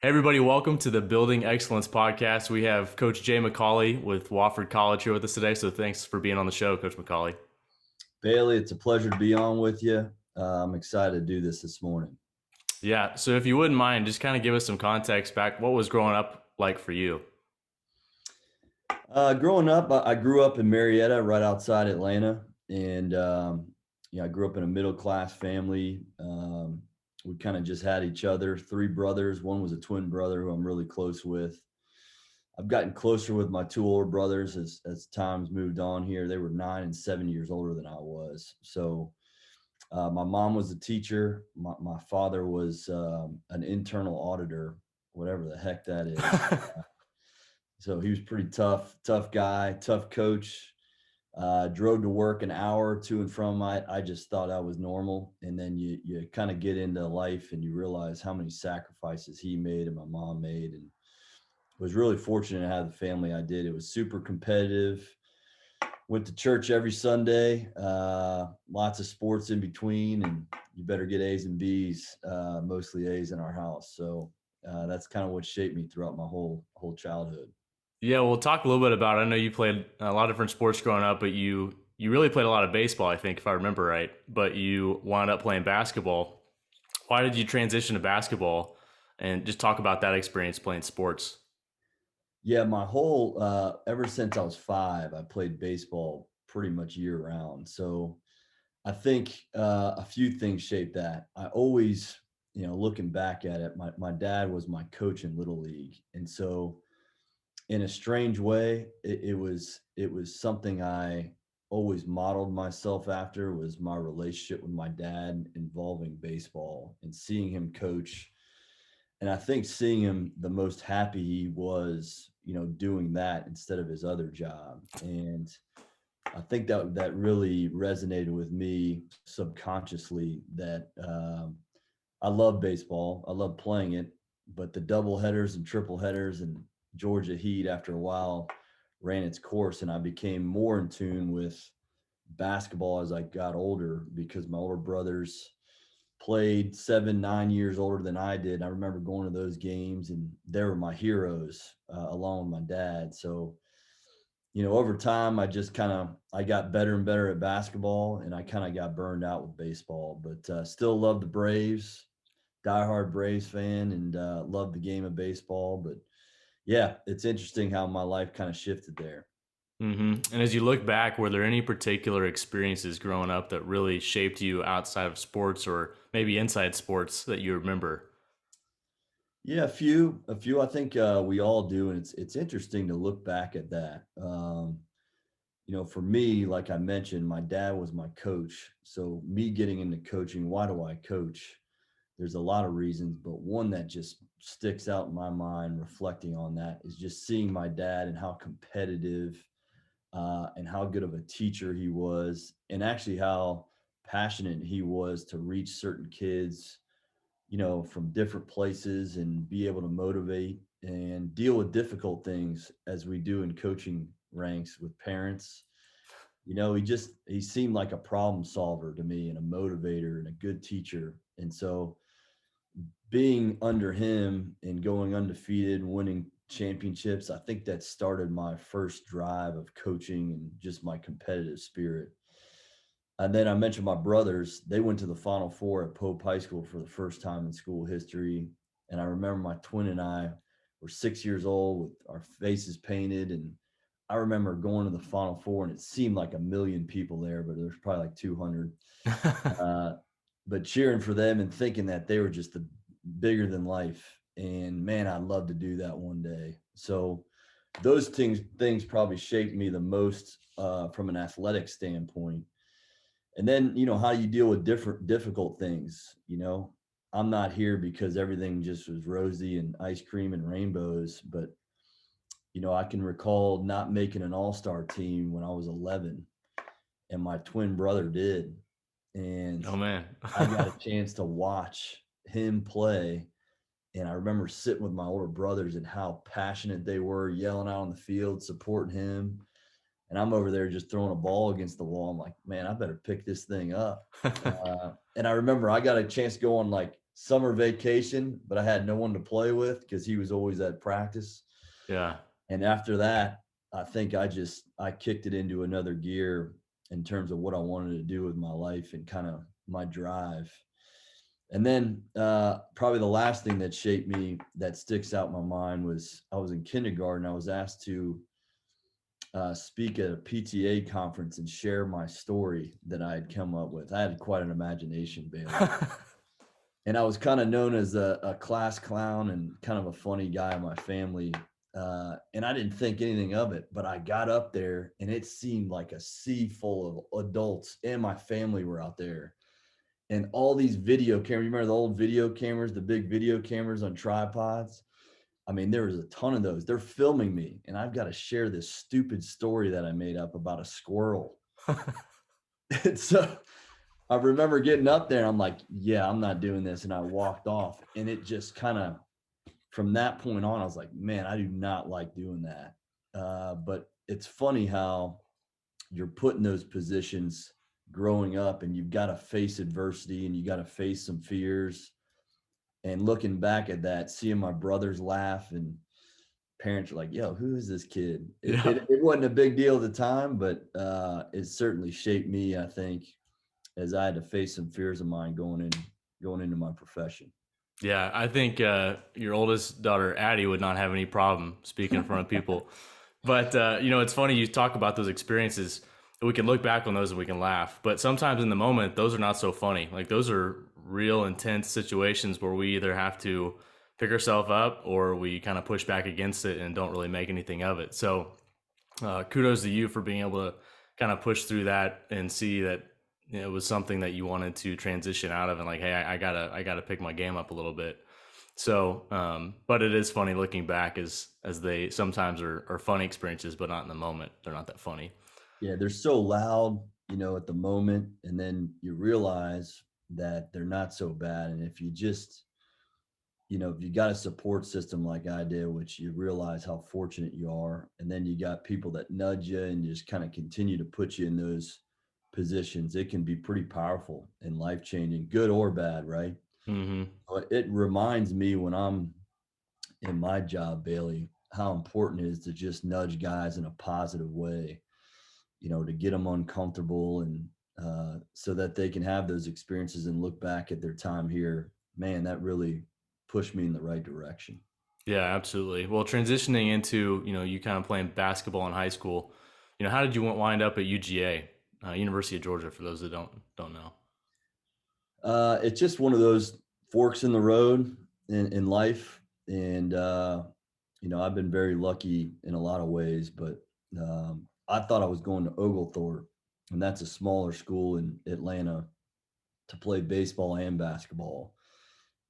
Hey everybody, welcome to the Building Excellence podcast. We have Coach Jay McAuley with Wofford College here with us today. So thanks for being on the show, Coach McAuley. Bailey, it's a pleasure to be on with you. I'm excited to do this morning. Yeah, so if you wouldn't mind, just kind of give us some context back. What was growing up like for you? Growing up, I grew up in Marietta, right outside Atlanta, and I grew up in a middle class family. We kind of just had each other. Three brothers. One was a twin brother who I'm really close with. I've gotten closer with my two older brothers as time's moved on here. They were 9 and 7 years older than I was. So my mom was a teacher. My father was an internal auditor, whatever the heck that is. So he was pretty tough guy, tough coach. Drove to work an hour to and from. I just thought I was normal. And then you kind of get into life and you realize how many sacrifices he made and my mom made. And was really fortunate to have the family I did. It was super competitive. Went to church every Sunday, lots of sports in between, and you better get A's and B's, mostly A's in our house. So that's kind of what shaped me throughout my whole childhood. Yeah, we'll talk a little bit about. I know you played a lot of different sports growing up, but you really played a lot of baseball, I think, if I remember right. But you wound up playing basketball. Why did you transition to basketball? And just talk about that experience playing sports. Yeah, my whole ever since I was 5, I played baseball pretty much year round. So I think a few things shaped that. I always, looking back at it, my dad was my coach in Little League, and so in a strange way, it was something I always modeled myself after, was my relationship with my dad involving baseball and seeing him coach. And I think seeing him the most happy he was, doing that instead of his other job. And I think that really resonated with me subconsciously that I love baseball. I love playing it, but the double headers and triple headers and Georgia Heat after a while ran its course, and I became more in tune with basketball as I got older because my older brothers played 7, 9 years older than I did. I remember going to those games, and they were my heroes, along with my dad. So, over time, I got better and better at basketball, and I kind of got burned out with baseball. But still love the Braves, diehard Braves fan, and love the game of baseball. But yeah, it's interesting how my life kind of shifted there. And as you look back, were there any particular experiences growing up that really shaped you outside of sports or maybe inside sports that you remember? Yeah, a few. I think we all do, and it's interesting to look back at that. For me, like I mentioned, my dad was my coach. So me getting into coaching, why do I coach? There's a lot of reasons, but one that just sticks out in my mind reflecting on that is just seeing my dad and how competitive and how good of a teacher he was, and actually how passionate he was to reach certain kids, from different places and be able to motivate and deal with difficult things as we do in coaching ranks with parents. He seemed like a problem solver to me and a motivator and a good teacher. And so being under him and going undefeated, winning championships, I think that started my first drive of coaching and just my competitive spirit. And then I mentioned my brothers, they went to the Final Four at Pope High School for the first time in school history. And I remember my twin and I were 6 years old with our faces painted. And I remember going to the Final Four, and it seemed like a million people there, but there's probably like 200. Uh, but cheering for them and thinking that they were just the bigger than life. And man, I'd love to do that one day. So those things probably shaped me the most from an athletic standpoint. And then, how you deal with different difficult things. I'm not here because everything just was rosy and ice cream and rainbows, but I can recall not making an all-star team when I was 11, and my twin brother did. And Oh man. I got a chance to watch him play. And I remember sitting with my older brothers and how passionate they were, yelling out on the field, supporting him. And I'm over there just throwing a ball against the wall. I'm like, man, I better pick this thing up. And I remember I got a chance to go on like summer vacation, but I had no one to play with because he was always at practice. Yeah. And after that, I think I kicked it into another gear in terms of what I wanted to do with my life and kind of my drive. And then probably the last thing that shaped me that sticks out in my mind was I was in kindergarten. I was asked to speak at a PTA conference and share my story that I had come up with. I had quite an imagination, Bailey. And I was kind of known as a class clown and kind of a funny guy in my family. And I didn't think anything of it, but I got up there and it seemed like a sea full of adults and my family were out there. And all these video cameras, you remember the old video cameras, the big video cameras on tripods? I mean, there was a ton of those. They're filming me, and I've got to share this stupid story that I made up about a squirrel. And so I remember getting up there, and I'm like, yeah, I'm not doing this. And I walked off, and it just kind of, from that point on, I was like, man, I do not like doing that. But it's funny how you're put in those positions growing up, and you've got to face adversity, and you got to face some fears. And looking back at that, seeing my brothers laugh and parents are like, yo, who is this kid? Yeah. It wasn't a big deal at the time, but it certainly shaped me, I think, as I had to face some fears of mine going into my profession. Yeah, I think your oldest daughter Addie would not have any problem speaking in front of people. But it's funny you talk about those experiences. We can look back on those and we can laugh. But sometimes in the moment, those are not so funny. Like those are real intense situations where we either have to pick ourselves up or we kind of push back against it and don't really make anything of it. So kudos to you for being able to kind of push through that and see that it was something that you wanted to transition out of and like, hey, I gotta pick my game up a little bit. So, but it is funny looking back as they sometimes are funny experiences, but not in the moment. They're not that funny. Yeah, they're so loud, at the moment, and then you realize that they're not so bad. And if you just, if you got a support system like I did, which you realize how fortunate you are, and then you got people that nudge you and just kind of continue to put you in those positions, it can be pretty powerful and life changing, good or bad, right? Hmm. But it reminds me when I'm in my job, Bailey, how important it is to just nudge guys in a positive way, to get them uncomfortable and so that they can have those experiences and look back at their time here. Man, that really pushed me in the right direction. Yeah, absolutely. Well, transitioning into, you kind of playing basketball in high school, how did you wind up at UGA, University of Georgia, for those that don't know? It's just one of those forks in the road in life. And, I've been very lucky in a lot of ways, but I thought I was going to Oglethorpe, and that's a smaller school in Atlanta, to play baseball and basketball.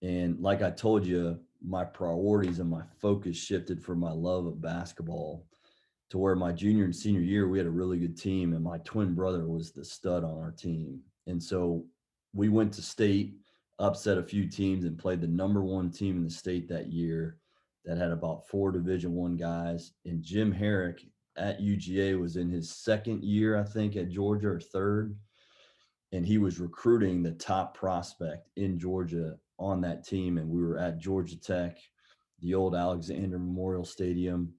And like I told you, my priorities and my focus shifted from my love of basketball to where my junior and senior year, we had a really good team, and my twin brother was the stud on our team. And so we went to state, upset a few teams, and played the number one team in the state that year that had about 4 Division I guys. And Jim Herrick at UGA was in his second year, I think, at Georgia, or third. And he was recruiting the top prospect in Georgia on that team. And we were at Georgia Tech, the old Alexander Memorial Stadium,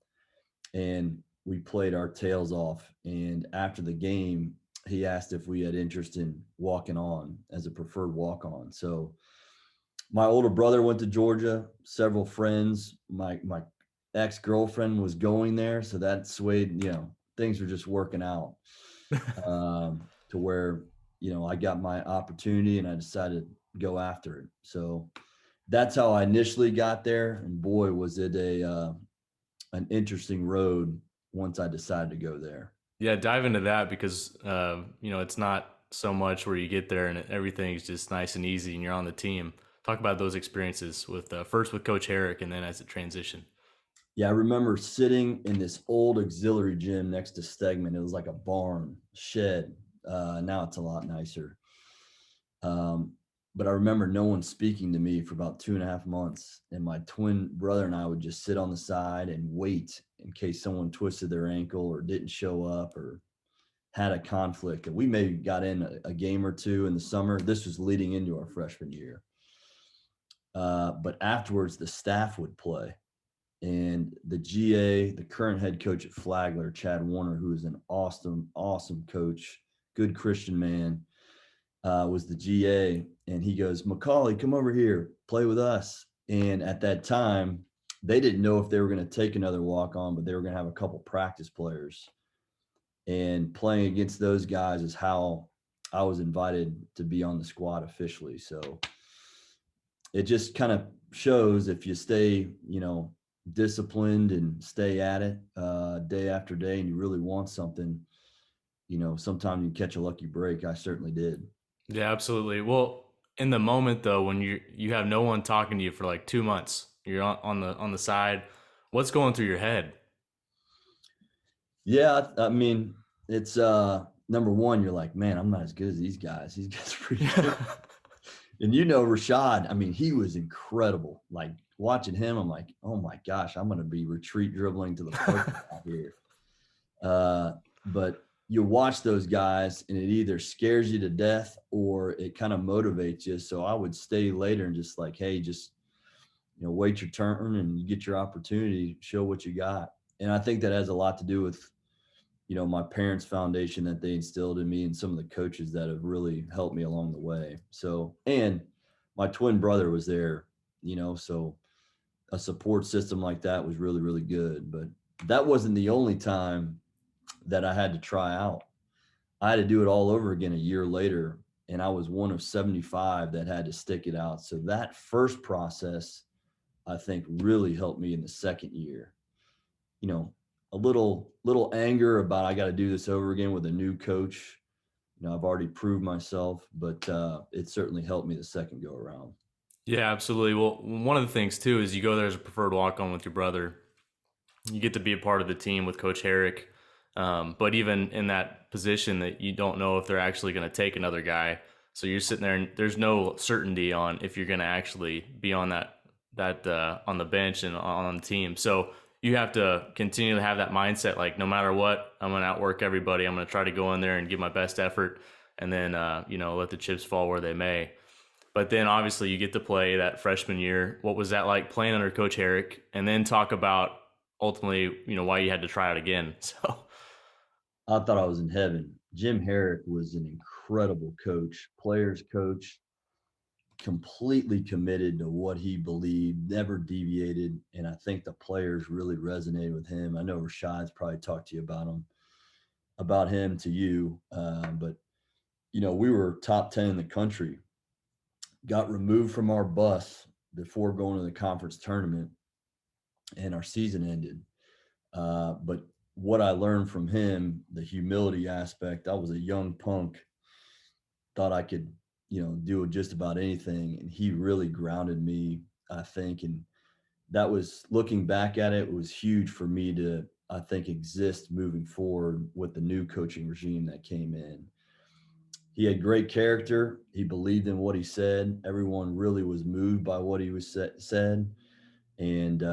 and we played our tails off. And after the game, he asked if we had interest in walking on as a preferred walk on. So my older brother went to Georgia, several friends, my ex-girlfriend was going there. So that swayed, things were just working out to where, I got my opportunity and I decided to go after it. So that's how I initially got there. And boy, was it an interesting road once I decided to go there. Yeah, dive into that because it's not so much where you get there and everything's just nice and easy and you're on the team. Talk about those experiences with first with Coach Herrick and then as a transition. Yeah, I remember sitting in this old auxiliary gym next to Stegman. It was like a barn shed. Now it's a lot nicer. But I remember no one speaking to me for about 2.5 months. And my twin brother and I would just sit on the side and wait in case someone twisted their ankle or didn't show up or had a conflict. And we maybe got in a game or two in the summer. This was leading into our freshman year. But afterwards, the staff would play. And the GA, the current head coach at Flagler, Chad Warner, who is an awesome, awesome coach, good Christian man, was the GA. And he goes, McAuley, come over here, play with us. And at that time, they didn't know if they were going to take another walk on, but they were going to have a couple practice players. And playing against those guys is how I was invited to be on the squad officially. So it just kind of shows if you stay, disciplined and stay at it day after day, and you really want something, sometimes you catch a lucky break. I certainly did. Yeah, absolutely. Well, in the moment though, when you have no one talking to you for like 2 months, you're on the side. What's going through your head? Yeah, I mean, it's number one, you're like, man, I'm not as good as these guys. These guys are pretty good. And Rashad, I mean, he was incredible. Like watching him, I'm like, oh my gosh, I'm going to be retreat dribbling to the parking lot here. But you watch those guys and it either scares you to death or it kind of motivates you. So I would stay later and just like, hey, just, wait your turn and you get your opportunity, show what you got. And I think that has a lot to do with, my parents' foundation that they instilled in me and some of the coaches that have really helped me along the way. So, and my twin brother was there, so a support system like that was really, really good. But that wasn't the only time that I had to try out. I had to do it all over again a year later. And I was one of 75 that had to stick it out. So that first process, I think, really helped me in the second year. A little anger about I got to do this over again with a new coach. I've already proved myself, but it certainly helped me the second go around. Yeah, absolutely. Well, one of the things too is you go there as a preferred walk on with your brother. You get to be a part of the team with Coach Herrick. But even in that position that you don't know if they're actually going to take another guy. So you're sitting there and there's no certainty on if you're going to actually be on that on the bench and on the team. So you have to continue to have that mindset. Like no matter what, I'm going to outwork everybody. I'm going to try to go in there and give my best effort and then, let the chips fall where they may. But then obviously you get to play that freshman year. What was that like playing under Coach Herrick? And then talk about ultimately, why you had to try it again. So I thought I was in heaven. Jim Herrick was an incredible coach, players coach, completely committed to what he believed, never deviated. And I think the players really resonated with him. I know Rashad's probably talked to you about him to you. But, we were top 10 in the country, got removed from our bus before going to the conference tournament, and our season ended. But what I learned from him, the humility aspect, I was a young punk, thought I could, do just about anything. And he really grounded me, I think. And that was, looking back at it, was huge for me to, I think, exist moving forward with the new coaching regime that came in. He had great character. He believed in what he said. Everyone really was moved by what he was said. And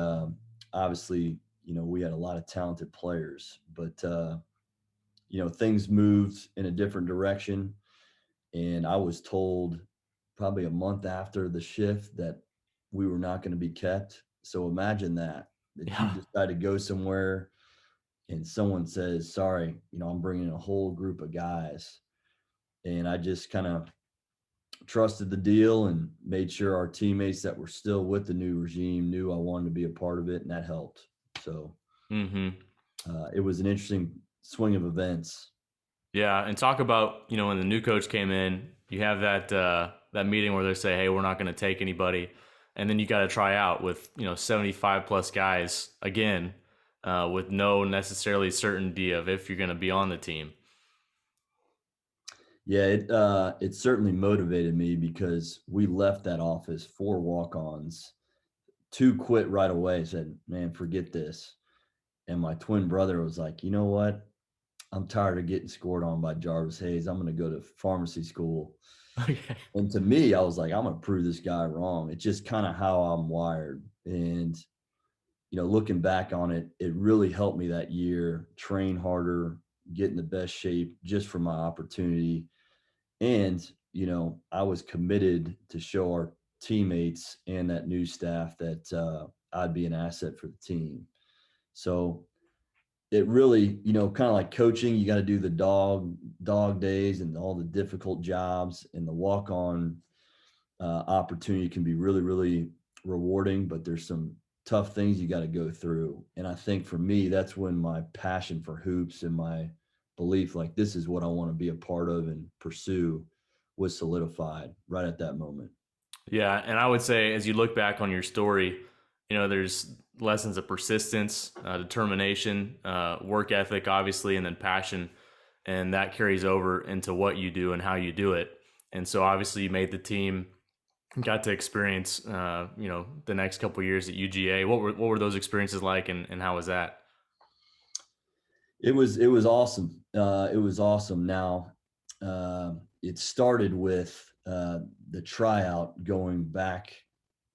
obviously, we had a lot of talented players, but things moved in a different direction. And I was told probably a month after the shift that we were not going to be kept. So imagine that you yeah. decide to go somewhere and someone says, sorry, I'm bringing a whole group of guys. And I just kind of trusted the deal and made sure our teammates that were still with the new regime knew I wanted to be a part of it, and that helped. So Mm-hmm. it was an interesting swing of events. Yeah, and talk about when the new coach came in, you have that meeting where they say, "Hey, we're not going to take anybody," and then you got to try out with 75 plus guys again, with no necessarily certainty of if you're going to be on the team. Yeah, it certainly motivated me because we left that office 4 walk-ons, 2 quit right away. Said, "Man, forget this." And my twin brother was like, "You know what? I'm tired of getting scored on by Jarvis Hayes. I'm going to go to pharmacy school." Okay. And to me, I was like, I'm going to prove this guy wrong. It's just kind of how I'm wired. And, looking back on it, it really helped me that year train harder, get in the best shape just for my opportunity. And, I was committed to show teammates and that new staff that I'd be an asset for the team. So it really, kind of like coaching, you got to do the dog days and all the difficult jobs, and the walk on opportunity can be really, really rewarding, but there's some tough things you got to go through. And I think for me, that's when my passion for hoops and my belief, like this is what I want to be a part of and pursue, was solidified right at that moment. Yeah, and I would say as you look back on your story, there's lessons of persistence, determination, work ethic, obviously, and then passion, and that carries over into what you do and how you do it. And so, obviously, you made the team, got to experience, the next couple of years at UGA. What were those experiences like, and how was that? It was awesome. It was awesome. Now, it started with the tryout going back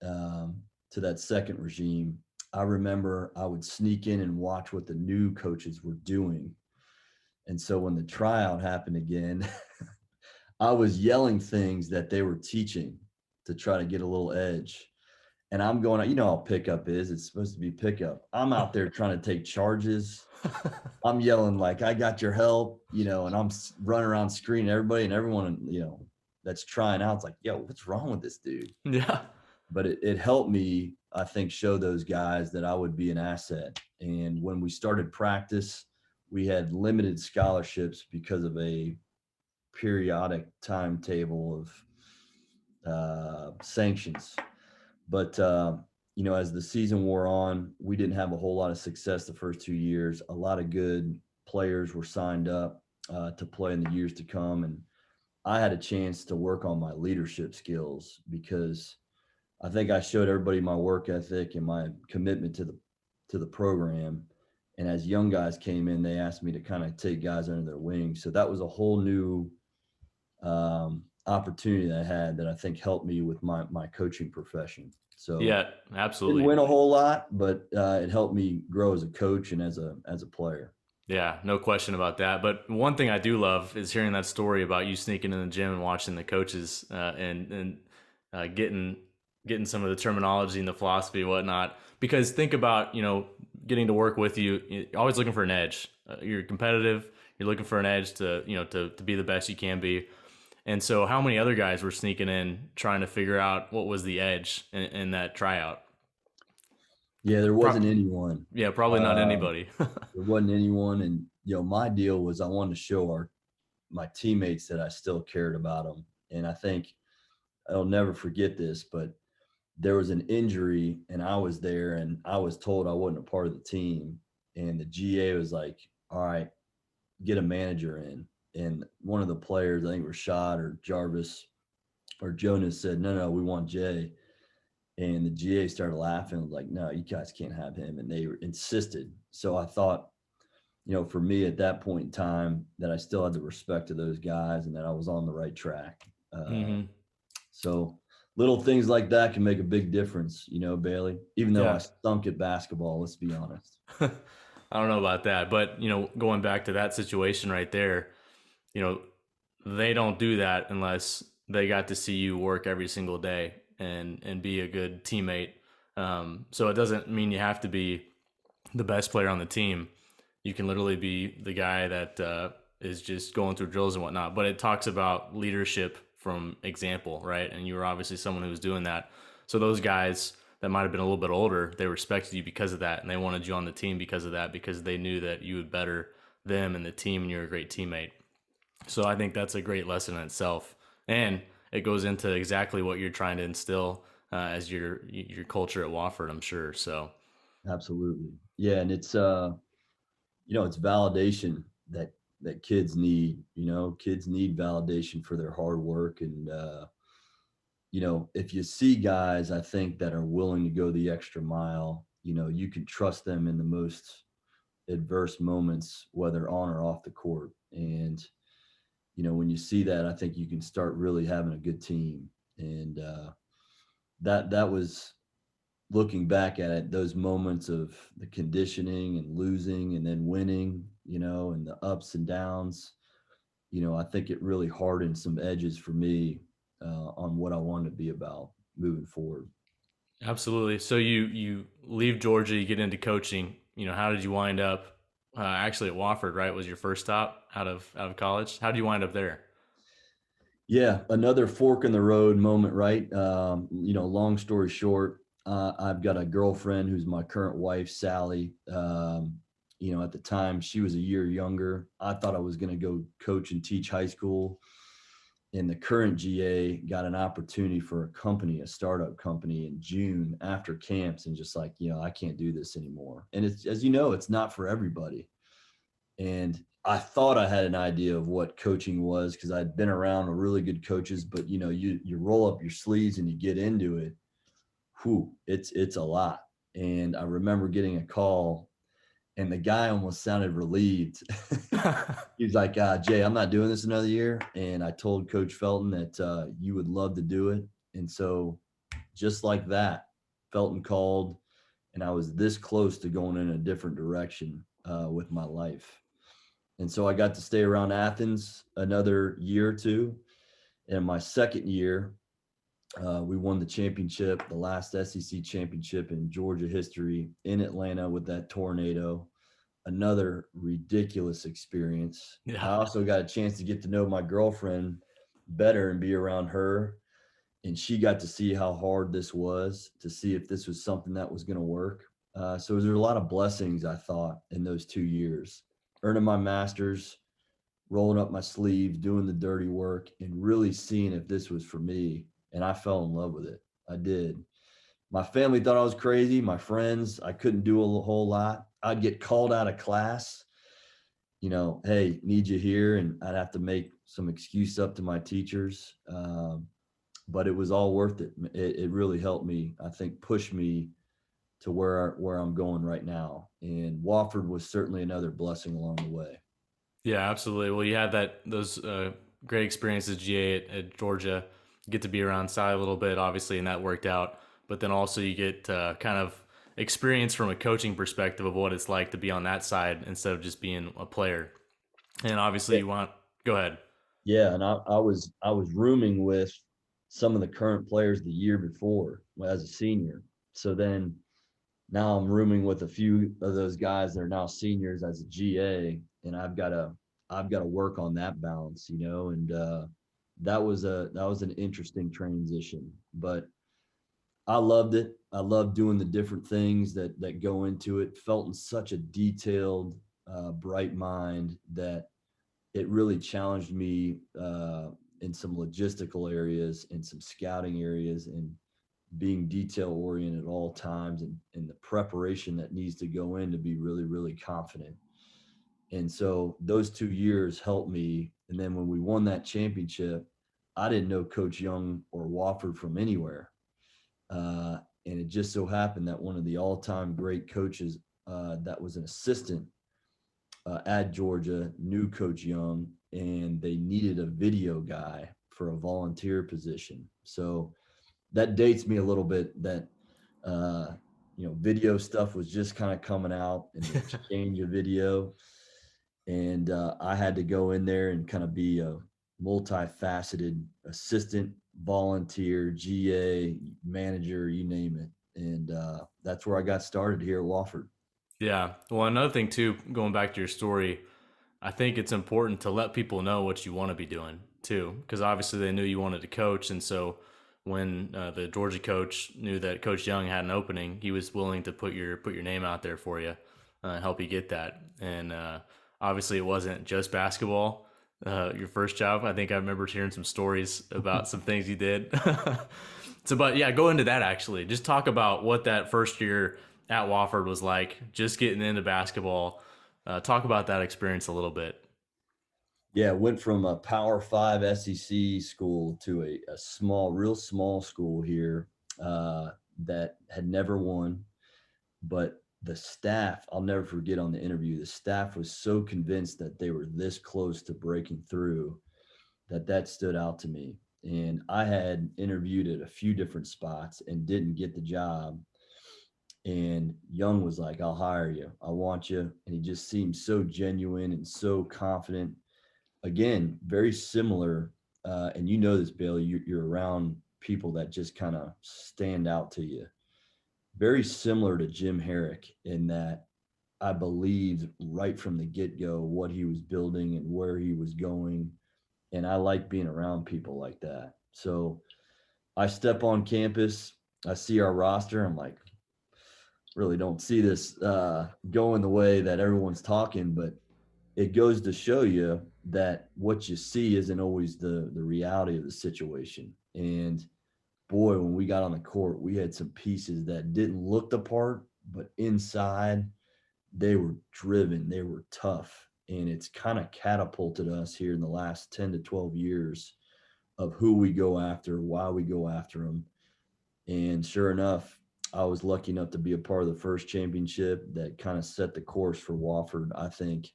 to that second regime. I remember I would sneak in and watch what the new coaches were doing. And so when the tryout happened again, I was yelling things that they were teaching to try to get a little edge. And I'm going, how pickup is. It's supposed to be pickup. I'm out there trying to take charges. I'm yelling like, I got your help, and I'm running around screening everybody, and everyone, that's trying out. It's like, yo, what's wrong with this dude? Yeah. But it helped me, I think, show those guys that I would be an asset. And when we started practice, we had limited scholarships because of a periodic timetable of sanctions. But, as the season wore on, we didn't have a whole lot of success the first 2 years. A lot of good players were signed up to play in the years to come. And I had a chance to work on my leadership skills, because I think I showed everybody my work ethic and my commitment to the program. And as young guys came in, they asked me to kind of take guys under their wing. So that was a whole new opportunity that I had that I think helped me with my coaching profession. So Yeah, didn't absolutely. win a whole lot, but it helped me grow as a coach and as a player. Yeah, no question about that. But one thing I do love is hearing that story about you sneaking in the gym and watching the coaches, and getting some of the terminology and the philosophy and whatnot. Because think about getting to work with you. You're always looking for an edge. You're competitive. You're looking for an edge to to be the best you can be. And so, how many other guys were sneaking in trying to figure out what was the edge in that tryout? Yeah, there wasn't Pro- anyone. yeah, probably not Um, anybody. there wasn't anyone, and my deal was I wanted to show my teammates that I still cared about them. And I think I'll never forget this, but there was an injury and I was there, and I was told I wasn't a part of the team. And the GA was like, all right, get a manager in. And one of the players, I think Rashad or Jarvis or Jonas, said, no, we want Jay. And the GA started laughing, like, no, you guys can't have him. And they insisted. So I thought, for me at that point in time, that I still had the respect of those guys and that I was on the right track. Hmm. So little things like that can make a big difference, Bailey, even though I Yeah. stunk at basketball, let's be honest. I don't know about that, but going back to that situation right there, you know, they don't do that unless they got to see you work every single day and be a good teammate. So it doesn't mean you have to be the best player on the team. You can literally be the guy that is just going through drills and whatnot. But it talks about leadership from example, right? And you were obviously someone who was doing that. So those guys that might have been a little bit older, they respected you because of that, and they wanted you on the team because of that, because they knew that you would better them and the team, and you're a great teammate. So I think that's a great lesson in itself, and it goes into exactly what you're trying to instill as your culture at Wofford, I'm sure. So Absolutely. Yeah. And it's validation that kids need. Kids need validation for their hard work. And if you see guys, I think, that are willing to go the extra mile, you can trust them in the most adverse moments, whether on or off the court. And when you see that, I think you can start really having a good team. And that was, looking back at it, those moments of the conditioning and losing and then winning, and the ups and downs, I think it really hardened some edges for me on what I wanted to be about. moving forward. Absolutely. So you leave Georgia, you get into coaching. How did you wind up actually at Wofford? Right, was your first stop out of college. How did you wind up there? Yeah, another fork in the road moment, right? Long story short, I've got a girlfriend who's my current wife, Sally. At the time, she was a year younger. I thought I was going to go coach and teach high school. And the current GA got an opportunity for a company, a startup company in June after camps, and just like, I can't do this anymore. And it's, as you know, it's not for everybody. And I thought I had an idea of what coaching was because I'd been around really good coaches, but you roll up your sleeves and you get into it. Whew, it's a lot. And I remember getting a call, and the guy almost sounded relieved. He was like, Jay, I'm not doing this another year. And I told Coach Felton that you would love to do it. And so just like that, Felton called, and I was this close to going in a different direction with my life. And so I got to stay around Athens another year or two. And my second year, we won the championship, the last SEC championship in Georgia history in Atlanta with that tornado. Another ridiculous experience. I Yeah. also got a chance to get to know my girlfriend better and be around her. And she got to see how hard this was, to see if this was something that was going to work. So there's a lot of blessings, I thought, in those 2 years. Earning my master's, rolling up my sleeves, doing the dirty work, and really seeing if this was for me. And I fell in love with it. I did. My family thought I was crazy. My friends, I couldn't do a whole lot. I'd get called out of class, hey, need you here. And I'd have to make some excuse up to my teachers. But it was all worth it. It really helped me, I think, push me to where I'm going right now. And Wofford was certainly another blessing along the way. Yeah, absolutely. Well, you had those great experiences, GA at Georgia. You get to be around Sally a little bit, obviously, and that worked out. But then also you get kind of experience from a coaching perspective of what it's like to be on that side instead of just being a player. And obviously, you want go ahead. Yeah, and I was rooming with some of the current players the year before as a senior. So then now I'm rooming with a few of those guys that are now seniors as a GA, and I've got to work on that balance, and that was an interesting transition, but I loved it. I loved doing the different things that go into it. Felt in such a detailed, bright mind that it really challenged me in some logistical areas and some scouting areas and being detail oriented at all times and the preparation that needs to go in to be really, really confident. And so those 2 years helped me. And then when we won that championship, I didn't know Coach Young or Wofford from anywhere. Uh, and it just so happened that one of the all-time great coaches that was an assistant at Georgia knew Coach Young, and they needed a video guy for a volunteer position. So that dates me a little bit. That video stuff was just kind of coming out, and the exchange of video, and I had to go in there and kind of be a multifaceted assistant, volunteer, GA, manager, you name it, and that's where I got started here at Wofford. Yeah. Well, another thing too, going back to your story, I think it's important to let people know what you want to be doing too, because obviously they knew you wanted to coach, and so when the Georgia coach knew that Coach Young had an opening, he was willing to put your name out there for you, help you get that. And obviously, it wasn't just basketball. Your first job, I think I remember hearing some stories about some things you did. So, but yeah, go into that actually. Just talk about what that first year at Wofford was like, just getting into basketball. Talk about that experience a little bit. Yeah, went from a Power Five SEC school to a small, real small school here that had never won. But the staff, I'll never forget on the interview, the staff was so convinced that they were this close to breaking through that stood out to me. And I had interviewed at a few different spots and didn't get the job. And Young was like, I'll hire you. I want you. And he just seemed so genuine and so confident. Again, very similar. And you know this, Bailey, you're around people that just kind of stand out to you. Very similar to Jim Herrick in that I believed right from the get-go what he was building and where he was going. And I like being around people like that. So I step on campus, I see our roster, I'm like, really don't see this going the way that everyone's talking, but it goes to show you that what you see isn't always the reality of the situation. And boy, when we got on the court, we had some pieces that didn't look the part, but inside they were driven, they were tough. And it's kind of catapulted us here in the last 10 to 12 years of who we go after, why we go after them. And sure enough, I was lucky enough to be a part of the first championship that kind of set the course for Wofford, I think,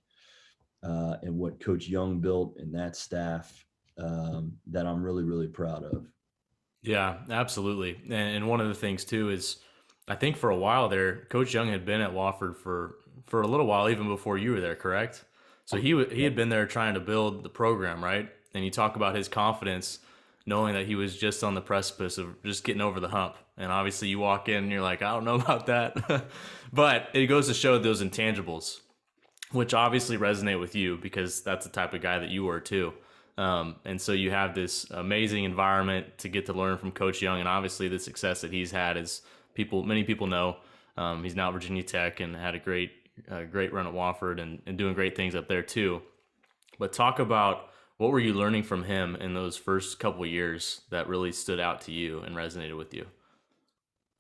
and what Coach Young built and that staff that I'm really, really proud of. Yeah, absolutely. And one of the things too is, I think for a while there, Coach Young had been at Wofford for a little while, even before you were there, correct? So he had been there trying to build the program, right? And you talk about his confidence, knowing that he was just on the precipice of just getting over the hump. And obviously, you walk in and you're like, I don't know about that, but it goes to show those intangibles, which obviously resonate with you because that's the type of guy that you were too. And so you have this amazing environment to get to learn from Coach Young, and obviously the success that he's had is many people know. He's now at Virginia Tech and had a great run at Wofford and doing great things up there too. But talk about, what were you learning from him in those first couple of years that really stood out to you and resonated with you?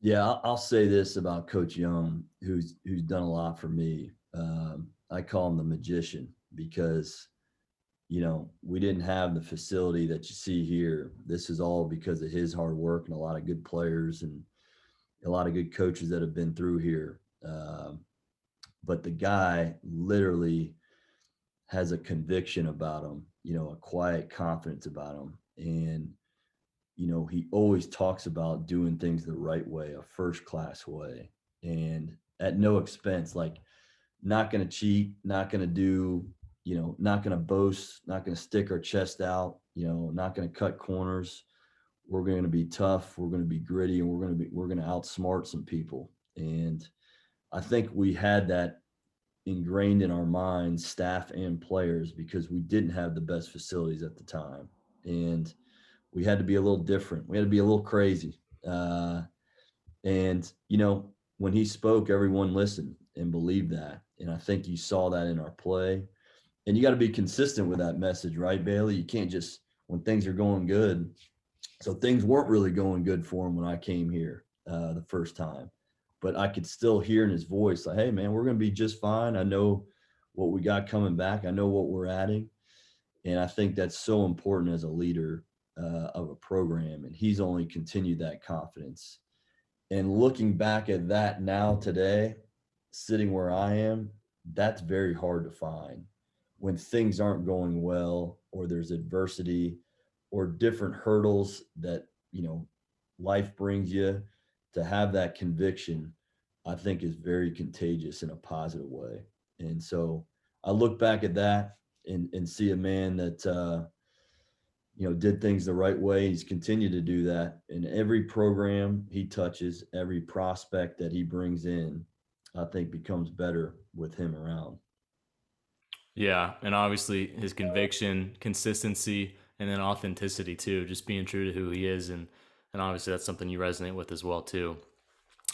Yeah, I'll say this about Coach Young, who's done a lot for me. I call him the magician because we didn't have the facility that you see here. This is all because of his hard work and a lot of good players and a lot of good coaches that have been through here. But the guy literally has a conviction about him, a quiet confidence about him. And, he always talks about doing things the right way, a first class way, and at no expense, like not going to cheat, not going to do, not going to boast, not going to stick our chest out, not going to cut corners. We're going to be tough. We're going to be gritty, and we're going to outsmart some people. And I think we had that ingrained in our minds, staff and players, because we didn't have the best facilities at the time. And we had to be a little different. We had to be a little crazy. And, when he spoke, everyone listened and believed that. And I think you saw that in our play. And you got to be consistent with that message, right, Bailey? You can't just, when things are going good. So things weren't really going good for him when I came here the first time. But I could still hear in his voice, like, hey, man, we're going to be just fine. I know what we got coming back. I know what we're adding. And I think that's so important as a leader of a program. And he's only continued that confidence. And looking back at that now today, sitting where I am, that's very hard to find when things aren't going well or there's adversity or different hurdles that, life brings you. To have that conviction, I think is very contagious in a positive way. And so I look back at that and see a man that, did things the right way. He's continued to do that in every program he touches, every prospect that he brings in, I think becomes better with him around. Yeah, and obviously his conviction, consistency, and then authenticity too, just being true to who he is, and obviously that's something you resonate with as well too.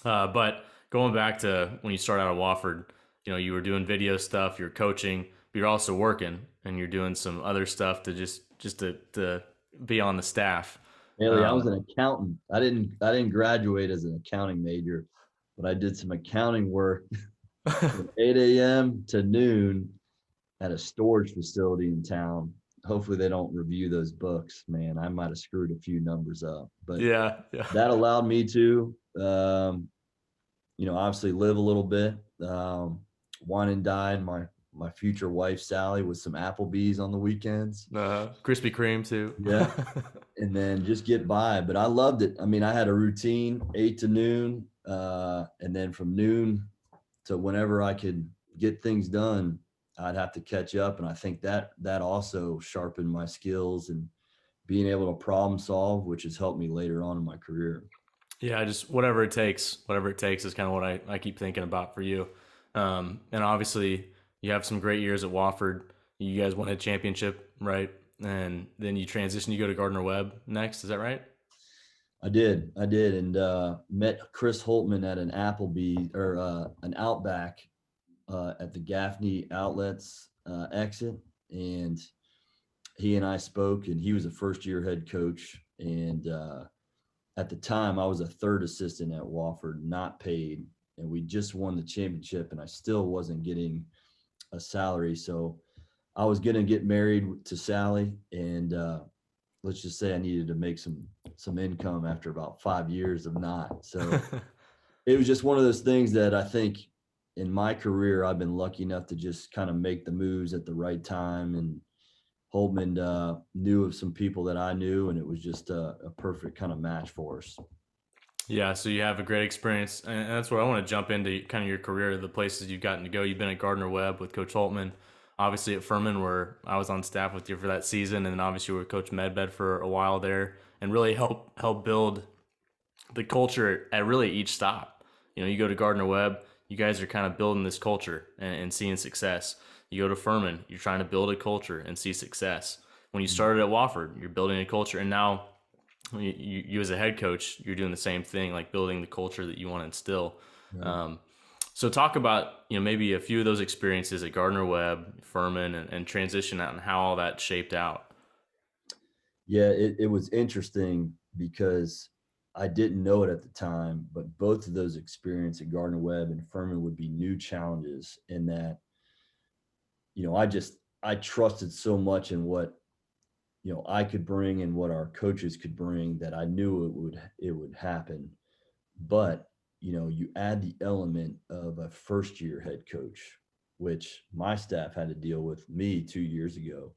But going back to when you started out at Wofford, you were doing video stuff, you're coaching, but you're also working, and you're doing some other stuff to to be on the staff. Haley, I was an accountant. I didn't graduate as an accounting major, but I did some accounting work from 8 a.m. to noon at a storage facility in town. Hopefully they don't review those books, man. I might have screwed a few numbers up, but Yeah, yeah. that allowed me to, obviously live a little bit, wine and dine my future wife, Sally, with some Applebee's on the weekends. Krispy Kreme too. Yeah. And then just get by. But I loved it. I mean, I had a routine, 8 to noon, and then from noon to whenever I could get things done, I'd have to catch up. And I think that also sharpened my skills and being able to problem solve, which has helped me later on in my career. Yeah, just whatever it takes is kind of what I keep thinking about for you. And obviously, you have some great years at Wofford. You guys won a championship, right? And then you transition, you go to Gardner Webb next. Is that right? I did, and met Chris Holtman at an Applebee or an Outback at the Gaffney Outlets exit, and he and I spoke, and he was a first year head coach, and at the time I was a third assistant at Wofford, not paid, and we just won the championship, and I still wasn't getting a salary, so I was going to get married to Sally, and let's just say I needed to make some income after about 5 years of not. So it was just one of those things that I think in my career I've been lucky enough to just kind of make the moves at the right time. And Holtman knew of some people that I knew, and it was just a perfect kind of match for us. Yeah, so you have a great experience, and that's where I want to jump into kind of your career, the places you've gotten to go. You've been at Gardner Webb with Coach Holtman, obviously at Furman, where I was on staff with you for that season, and then obviously with Coach Medved for a while there, and really help build the culture at really each stop. You know, you go to Gardner Webb, you guys are kind of building this culture and seeing success. You go to Furman, you're trying to build a culture and see success. When you started at Wofford, you're building a culture, and now you as a head coach, you're doing the same thing, like building the culture that you want to instill. Right. Um, so talk about maybe a few of those experiences at Gardner Webb, Furman, and transition out and how all that shaped out. Yeah, it was interesting because I didn't know it at the time, but both of those experiences at Gardner Webb and Furman would be new challenges in that, I trusted so much in what, I could bring and what our coaches could bring that I knew it would happen. But, you add the element of a first year head coach, which my staff had to deal with me 2 years ago.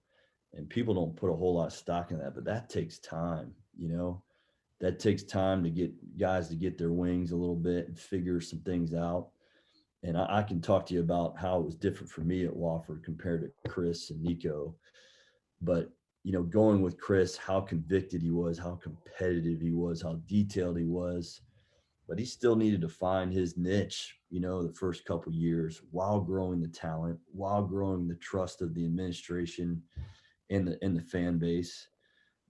And people don't put a whole lot of stock in that, but that takes time. That takes time to get guys to get their wings a little bit and figure some things out. And I can talk to you about how it was different for me at Wofford compared to Chris and Nico. But, going with Chris, how convicted he was, how competitive he was, how detailed he was, but he still needed to find his niche, the first couple years while growing the talent, while growing the trust of the administration and the fan base.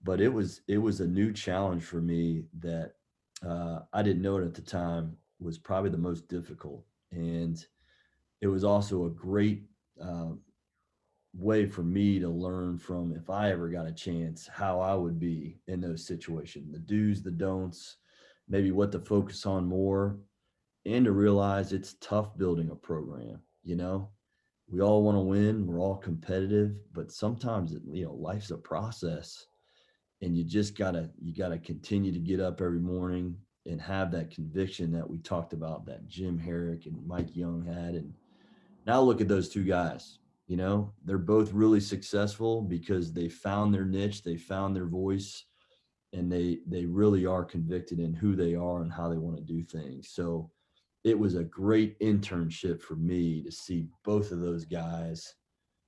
But it was a new challenge for me that I didn't know it at the time was probably the most difficult, and it was also a great uh, way for me to learn from if I ever got a chance how I would be in those situations, the do's, the don'ts, maybe what to focus on more, and to realize it's tough building a program. We all want to win, we're all competitive, but sometimes life's a process, and you gotta continue to get up every morning and have that conviction that we talked about that Jim Herrick and Mike Young had. And now look at those two guys. They're both really successful because they found their niche, they found their voice, and they really are convicted in who they are and how they want to do things. So it was a great internship for me to see both of those guys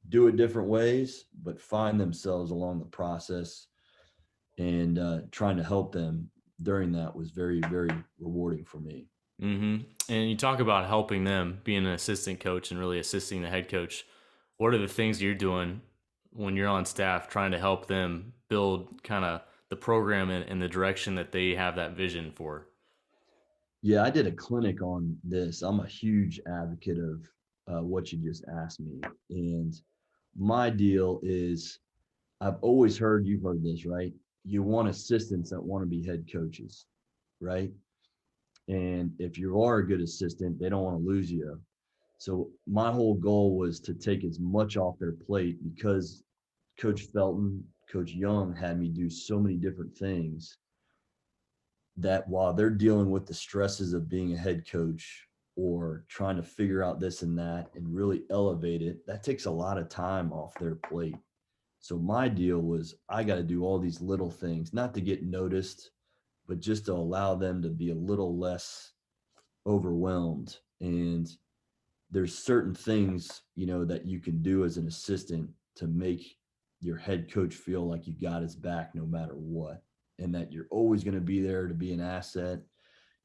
do it different ways, but find themselves along the process, and trying to help them during that was very, very rewarding for me. And you talk about helping them, being an assistant coach and really assisting the head coach. What are the things you're doing when you're on staff trying to help them build kind of the program in the direction that they have that vision for? Yeah, I did a clinic on this. I'm a huge advocate of what you just asked me. And my deal is I've always heard, you've heard this, right? You want assistants that want to be head coaches, right? And if you are a good assistant, they don't want to lose you. So my whole goal was to take as much off their plate because Coach Felton, Coach Young had me do so many different things that while they're dealing with the stresses of being a head coach or trying to figure out this and that and really elevate it, that takes a lot of time off their plate. So my deal was I got to do all these little things, not to get noticed, but just to allow them to be a little less overwhelmed. And there's certain things, that you can do as an assistant to make your head coach feel like you got his back no matter what, and that you're always going to be there to be an asset.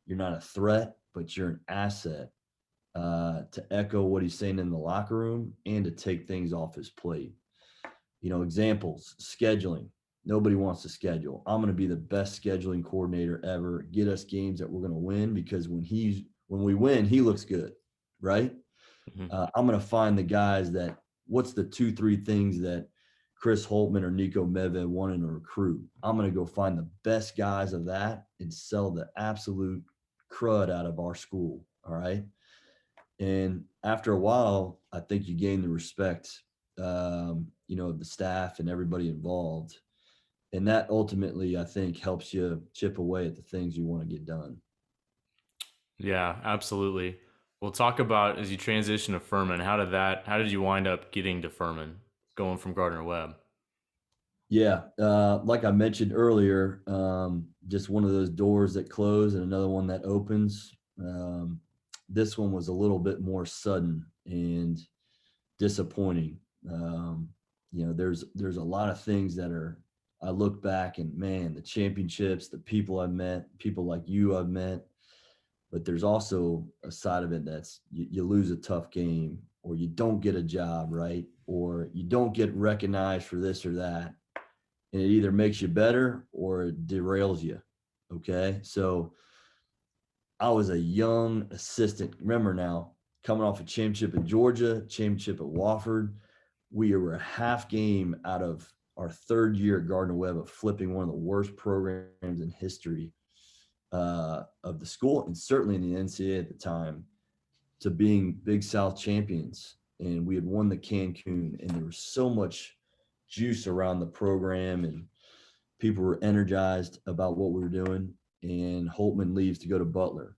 You're not a threat, but you're an asset, to echo what he's saying in the locker room and to take things off his plate. Examples, scheduling. Nobody wants to schedule. I'm going to be the best scheduling coordinator ever. Get us games that we're going to win, because when we win, he looks good, right? Mhm. I'm going to find the guys that, what's the 2, 3 things that Chris Holtman or Nico Meve wanted to recruit. I'm going to go find the best guys of that and sell the absolute crud out of our school. All right. And after a while, I think you gain the respect, of the staff and everybody involved. And that ultimately, I think, helps you chip away at the things you want to get done. Yeah, absolutely. We'll talk about as you transition to Furman. How did you wind up getting to Furman, going from Gardner Webb? Yeah, like I mentioned earlier, just one of those doors that close and another one that opens. This one was a little bit more sudden and disappointing. There's a lot of things that are. I look back and, man, the championships, the people I've met, people like you I've met, but there's also a side of it that's you lose a tough game, or you don't get a job, right, or you don't get recognized for this or that, and it either makes you better or it derails you. Okay. So I was a young assistant. Remember now, coming off a championship at Georgia, championship at Wofford. We were a half game out of our third year at Gardner Webb of flipping one of the worst programs in history, of the school, and certainly in the NCAA at the time, to being Big South champions. And we had won the Cancun, and there was so much juice around the program, and people were energized about what we were doing. And Holtman leaves to go to Butler,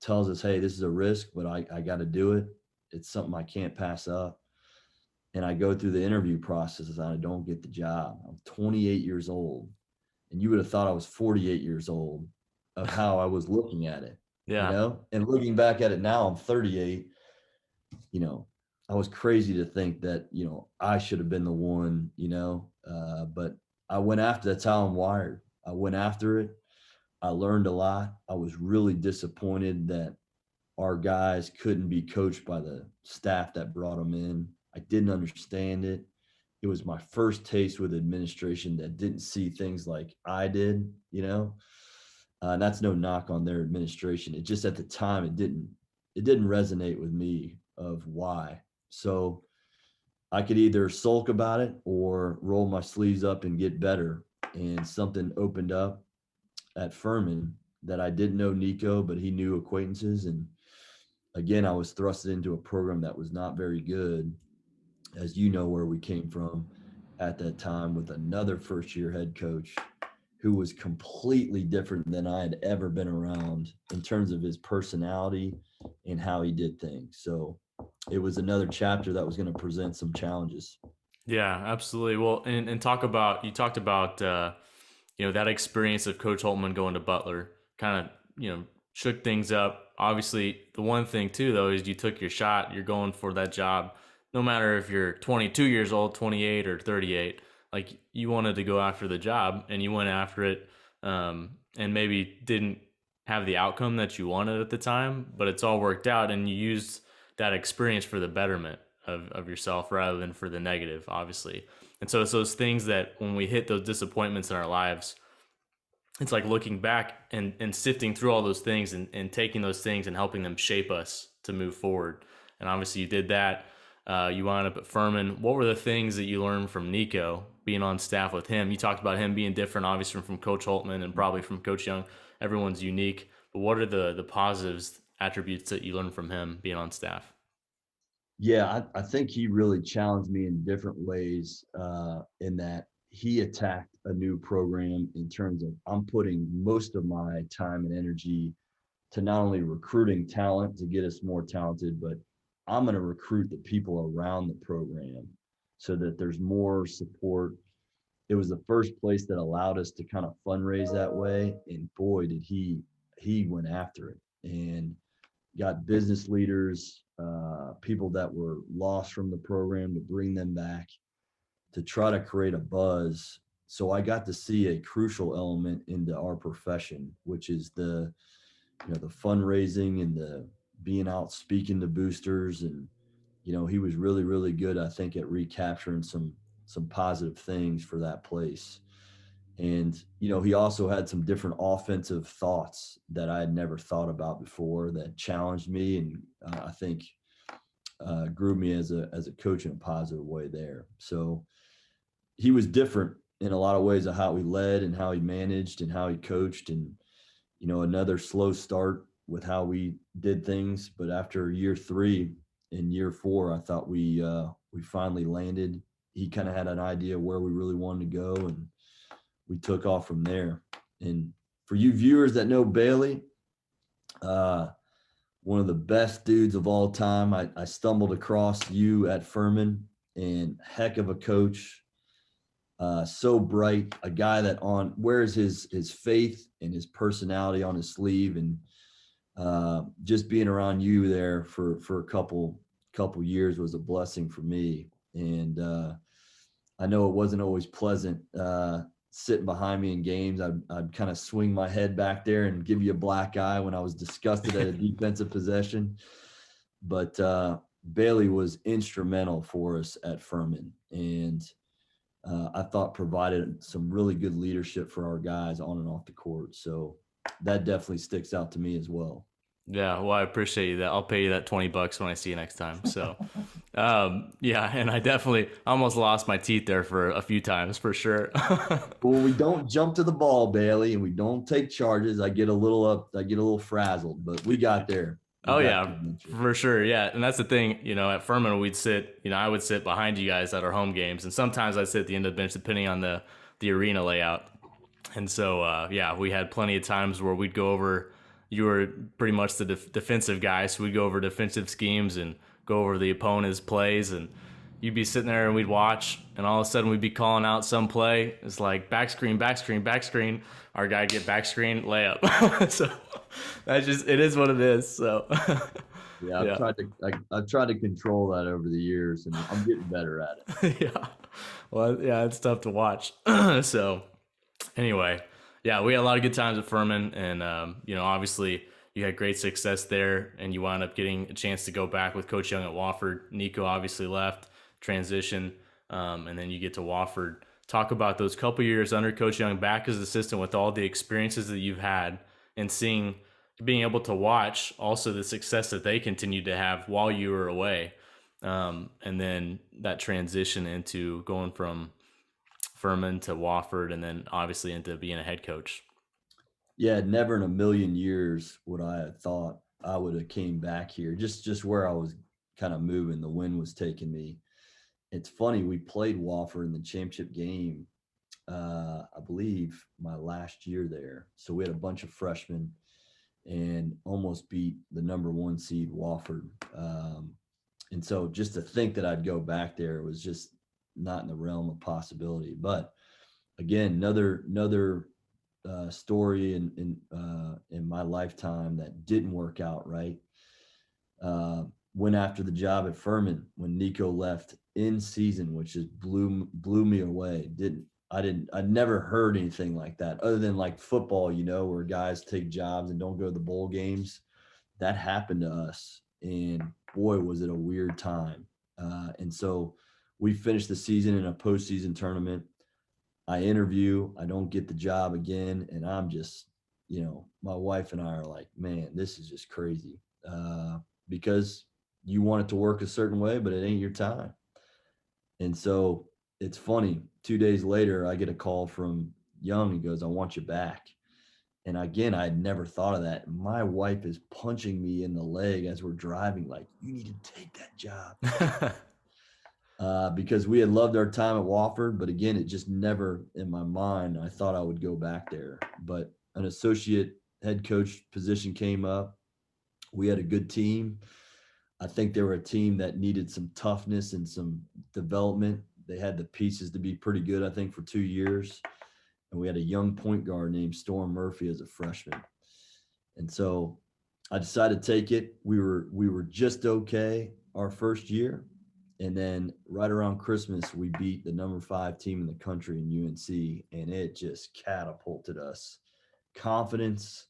tells us, hey, this is a risk, but I got to do it. It's something I can't pass up. And I go through the interview process and I don't get the job. I'm 28 years old. And you would have thought I was 48 years old of how I was looking at it, Yeah. and looking back at it now, I'm 38. you know, I was crazy to think that, I should have been the one, but I went after. That's how I'm wired. I went after it. I learned a lot. I was really disappointed that our guys couldn't be coached by the staff that brought them in. I didn't understand it. It was my first taste with administration that didn't see things like I did, and that's no knock on their administration. It just, at the time, it didn't resonate with me of why. So I could either sulk about it or roll my sleeves up and get better. And something opened up at Furman that I didn't know Nico, but he knew acquaintances. And again, I was thrusted into a program that was not very good, as you know, where we came from at that time, with another first year head coach who was completely different than I had ever been around in terms of his personality and how he did things. So it was another chapter that was going to present some challenges. Yeah, absolutely. Well, and you talked about that experience of Coach Holtman going to Butler kind of shook things up. Obviously, the one thing too though is you took your shot. You're going for that job, no matter if you're 22 years old, 28, or 38. Like, you wanted to go after the job, and you went after it, and maybe didn't have the outcome that you wanted at the time, but it's all worked out, and you used that experience for the betterment of yourself rather than for the negative, obviously. And so it's those things that when we hit those disappointments in our lives, it's like looking back and sifting through all those things, and taking those things and helping them shape us to move forward. And obviously you did that. You wound up at Furman. What were the things that you learned from Nico being on staff with him? You talked about him being different, obviously, from Coach Holtman and probably from Coach Young. Everyone's unique. But what are the positives, attributes that you learned from him being on staff? Yeah, I think he really challenged me in different ways, in that he attacked a new program in terms of, I'm putting most of my time and energy to not only recruiting talent to get us more talented, but I'm going to recruit the people around the program so that there's more support. It was the first place that allowed us to kind of fundraise that way. And boy, did he went after it, and got business leaders, people that were lost from the program, to bring them back. to try to create a buzz. So I got to see a crucial element into our profession, which is the fundraising and the being out speaking to boosters. And, he was really, really good, I think, at recapturing some positive things for that place. And, he also had some different offensive thoughts that I had never thought about before that challenged me. And I think grew me as a coach in a positive way there. So he was different in a lot of ways of how he led and how he managed and how he coached. And, another slow start with how we did things. But after year 3 and year 4, I thought we finally landed. He kind of had an idea where we really wanted to go, and we took off from there. And for you viewers that know Bailey, one of the best dudes of all time. I stumbled across you at Furman, and heck of a coach. So bright, a guy that wears his faith and his personality on his sleeve. And just being around you there for a couple years was a blessing for me. And I know it wasn't always pleasant sitting behind me in games. I'd kind of swing my head back there and give you a black eye when I was disgusted at a defensive possession. But Bailey was instrumental for us at Furman, and I thought provided some really good leadership for our guys on and off the court. So that definitely sticks out to me as well. Yeah, well, I appreciate you that. I'll pay you that $20 when I see you next time. So, yeah, and I definitely almost lost my teeth there for a few times for sure. Well, we don't jump to the ball, Bailey, and we don't take charges. I get a little frazzled, but we got there. Oh yeah, for sure. Yeah. And that's the thing, at Furman, I would sit behind you guys at our home games. And sometimes I'd sit at the end of the bench, depending on the arena layout. And so, yeah, we had plenty of times where we'd go over, you were pretty much the defensive guy. So we'd go over defensive schemes and go over the opponent's plays, and you'd be sitting there and we'd watch, and all of a sudden we'd be calling out some play. It's like back screen, back screen, back screen. Our guy get back screen, layup. So it is what it is. So yeah, I've tried to control that over the years, and I'm getting better at it. Yeah. Well, yeah, it's tough to watch. So anyway, yeah, we had a lot of good times at Furman, and obviously you had great success there, and you wound up getting a chance to go back with Coach Young at Wofford. Nico obviously left, transition, and then you get to Wofford. Talk about those couple years under Coach Young back as assistant with all the experiences that you've had, and being able to watch also the success that they continued to have while you were away. And then that transition into going from Furman to Wofford, and then obviously into being a head coach. Yeah, never in a million years would I have thought I would have came back here. Just where I was kind of moving, the wind was taking me. It's funny, we played Wofford in the championship game, I believe my last year there. So we had a bunch of freshmen and almost beat the number 1 seed Wofford. And so just to think that I'd go back there was just not in the realm of possibility. But again, another story in my lifetime that didn't work out right. Went after the job at Furman when Nico left in season, which just blew me away. I'd never heard anything like that other than like football, where guys take jobs and don't go to the bowl games. That happened to us, and boy, was it a weird time. And so we finished the season in a postseason tournament. I interview, I don't get the job again, and I'm just, my wife and I are like, man, this is just crazy, because you want it to work a certain way, but it ain't your time. And so it's funny, 2 days later, I get a call from Young. He goes, I want you back. And again, I had never thought of that. My wife is punching me in the leg as we're driving, like, you need to take that job. Because we had loved our time at Wofford, but again, it just never in my mind, I thought I would go back there. But an associate head coach position came up. We had a good team. I think they were a team that needed some toughness and some development. They had the pieces to be pretty good, I think, for 2 years. And we had a young point guard named Storm Murphy as a freshman. And so I decided to take it. We were just okay our first year. And then right around Christmas, we beat the number 5 team in the country in UNC, and it just catapulted us. Confidence.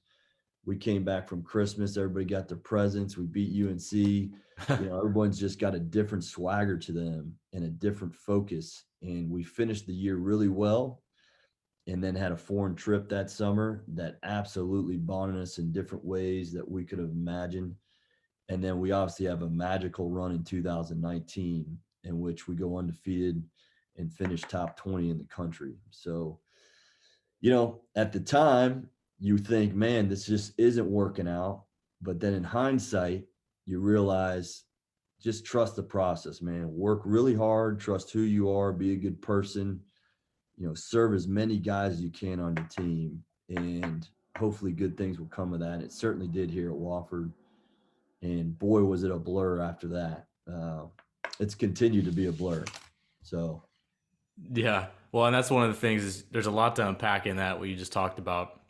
We came back from Christmas. Everybody got their presents. We beat UNC. Everyone's just got a different swagger to them and a different focus. And we finished the year really well, and then had a foreign trip that summer that absolutely bonded us in different ways that we could have imagined. And then we obviously have a magical run in 2019 in which we go undefeated and finish top 20 in the country. So, at the time, you think, man, this just isn't working out. But then in hindsight, you realize just trust the process, man. Work really hard, trust who you are, be a good person, serve as many guys as you can on your team. And hopefully good things will come of that. It certainly did here at Wofford. And boy, was it a blur after that. It's continued to be a blur. So, Yeah. Well, and that's one of the things is there's a lot to unpack in that what you just talked about.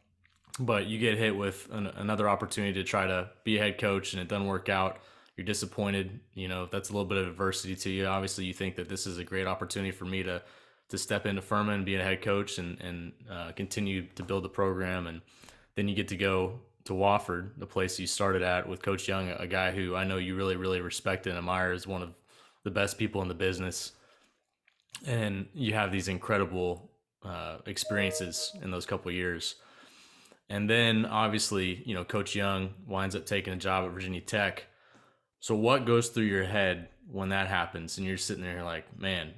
But you get hit with another opportunity to try to be a head coach, and it doesn't work out. You're disappointed. That's a little bit of adversity to you. Obviously, you think that this is a great opportunity for me to step into Furman and be a head coach and continue to build the program. And then you get to go to Wofford, the place you started at with Coach Young, a guy who I know you really, really respect and admire as one of the best people in the business. And you have these incredible experiences in those couple of years. And then obviously, Coach Young winds up taking a job at Virginia Tech. So what goes through your head when that happens and you're sitting there like, man,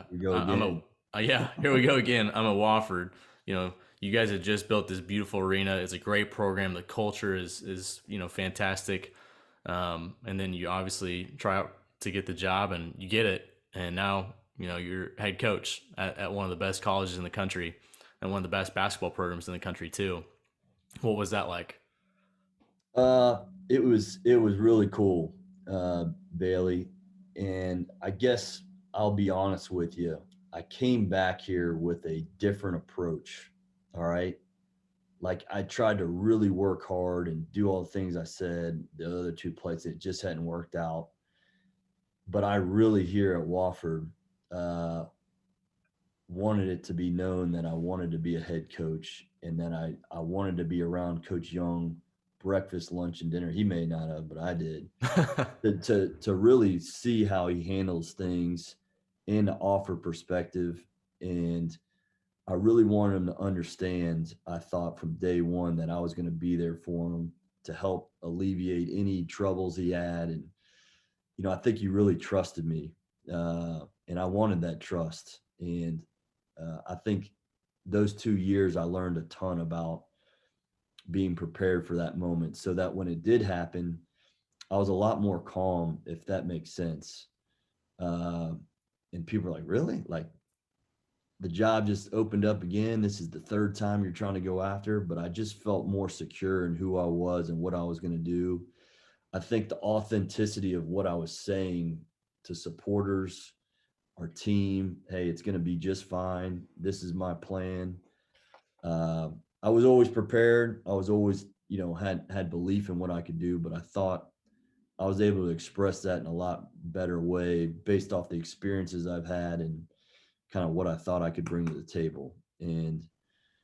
we go I'm again. yeah, here we go again. I'm a Wofford. You guys have just built this beautiful arena. It's a great program. The culture is fantastic. And then you obviously try out to get the job and you get it. And now, you're head coach at one of the best colleges in the country and one of the best basketball programs in the country too. What was that like? It was really cool, Bailey. And I guess I'll be honest with you. I came back here with a different approach. All right. Like I tried to really work hard and do all the things I said the other 2 places. It just hadn't worked out. But I really here at Wofford uh, wanted it to be known that I wanted to be a head coach, and then I wanted to be around Coach Young breakfast, lunch, and dinner. He may not have, but I did. To really see how he handles things and to offer perspective. And I really wanted him to understand, I thought from day one that I was going to be there for him to help alleviate any troubles he had. And, I think he really trusted me. And I wanted that trust. And I think those 2 years, I learned a ton about being prepared for that moment so that when it did happen, I was a lot more calm, if that makes sense. Uh, and people are like, really? Like the job just opened up again. This is the 3rd time you're trying to go after, but I just felt more secure in who I was and what I was going to do. I think the authenticity of what I was saying to supporters, our team, hey, it's going to be just fine. This is my plan. I was always prepared. I was always, had belief in what I could do, but I thought I was able to express that in a lot better way based off the experiences I've had and kind of what I thought I could bring to the table. And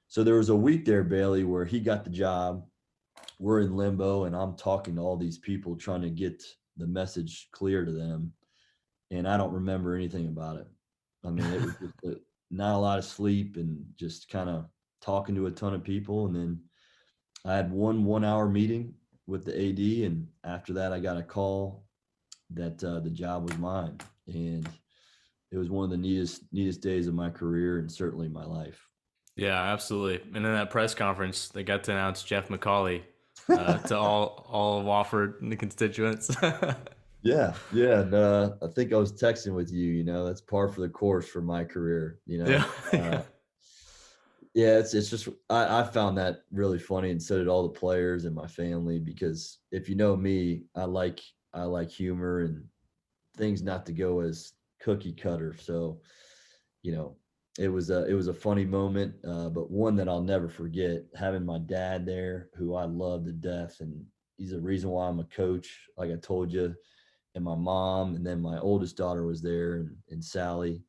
so there was a week there, Bailey, where he got the job. We're in limbo, and I'm talking to all these people trying to get the message clear to them. And I don't remember anything about it. I mean, it was just not a lot of sleep and just kind of talking to a ton of people. And then I had 1 hour meeting with the AD. And after that, I got a call that the job was mine. And it was one of the neatest days of my career and certainly my life. Yeah, absolutely. And in that press conference, they got to announce Jeff McAuley to all of Wofford and the constituents. Yeah, yeah. And, I think I was texting with you. That's par for the course for my career. Yeah, Uh, yeah, it's just I found that really funny, and so did all the players and my family. Because if you know me, I like humor and things not to go as cookie cutter. So, you know, it was a funny moment, but one that I'll never forget. Having my dad there, who I love to death, and he's the reason why I'm a coach. Like I told you, and my mom, and then my oldest daughter was there, and Sally,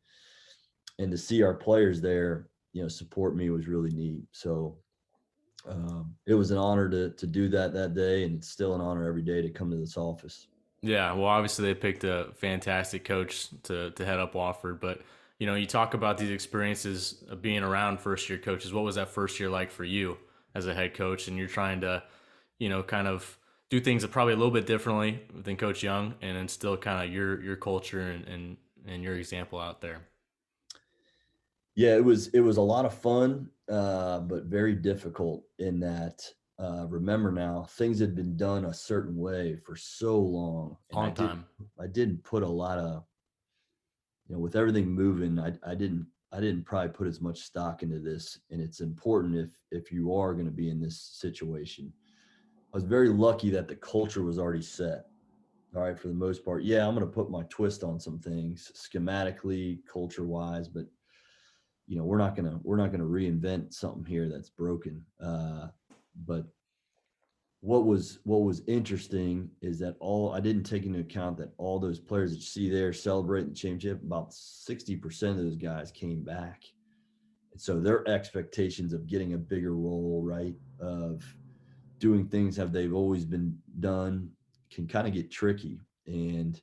and to see our players there, support me was really neat. So it was an honor to do that day, and it's still an honor every day to come to this office. Yeah, well, obviously they picked a fantastic coach to head up Wofford, but you talk about these experiences of being around first year coaches. What was that first year like for you as a head coach? And you're trying to, kind of do things probably a little bit differently than Coach Young, and instill kind of your culture and your example out there. Yeah, it was a lot of fun, but very difficult in that. Remember now, things had been done a certain way for so long, and I Long didn't time. I didn't put a lot of, with everything moving, I didn't probably put as much stock into this, and it's important if you are going to be in this situation. I was very lucky that the culture was already set. All right, for the most part. Yeah, I'm going to put my twist on some things schematically, culture wise, but we're not gonna reinvent something here that's broken. But what was interesting is that I didn't take into account that all those players that you see there celebrating the championship, about 60% of those guys came back. And so their expectations of getting a bigger role, right, of doing things how they've always been done, can kind of get tricky. And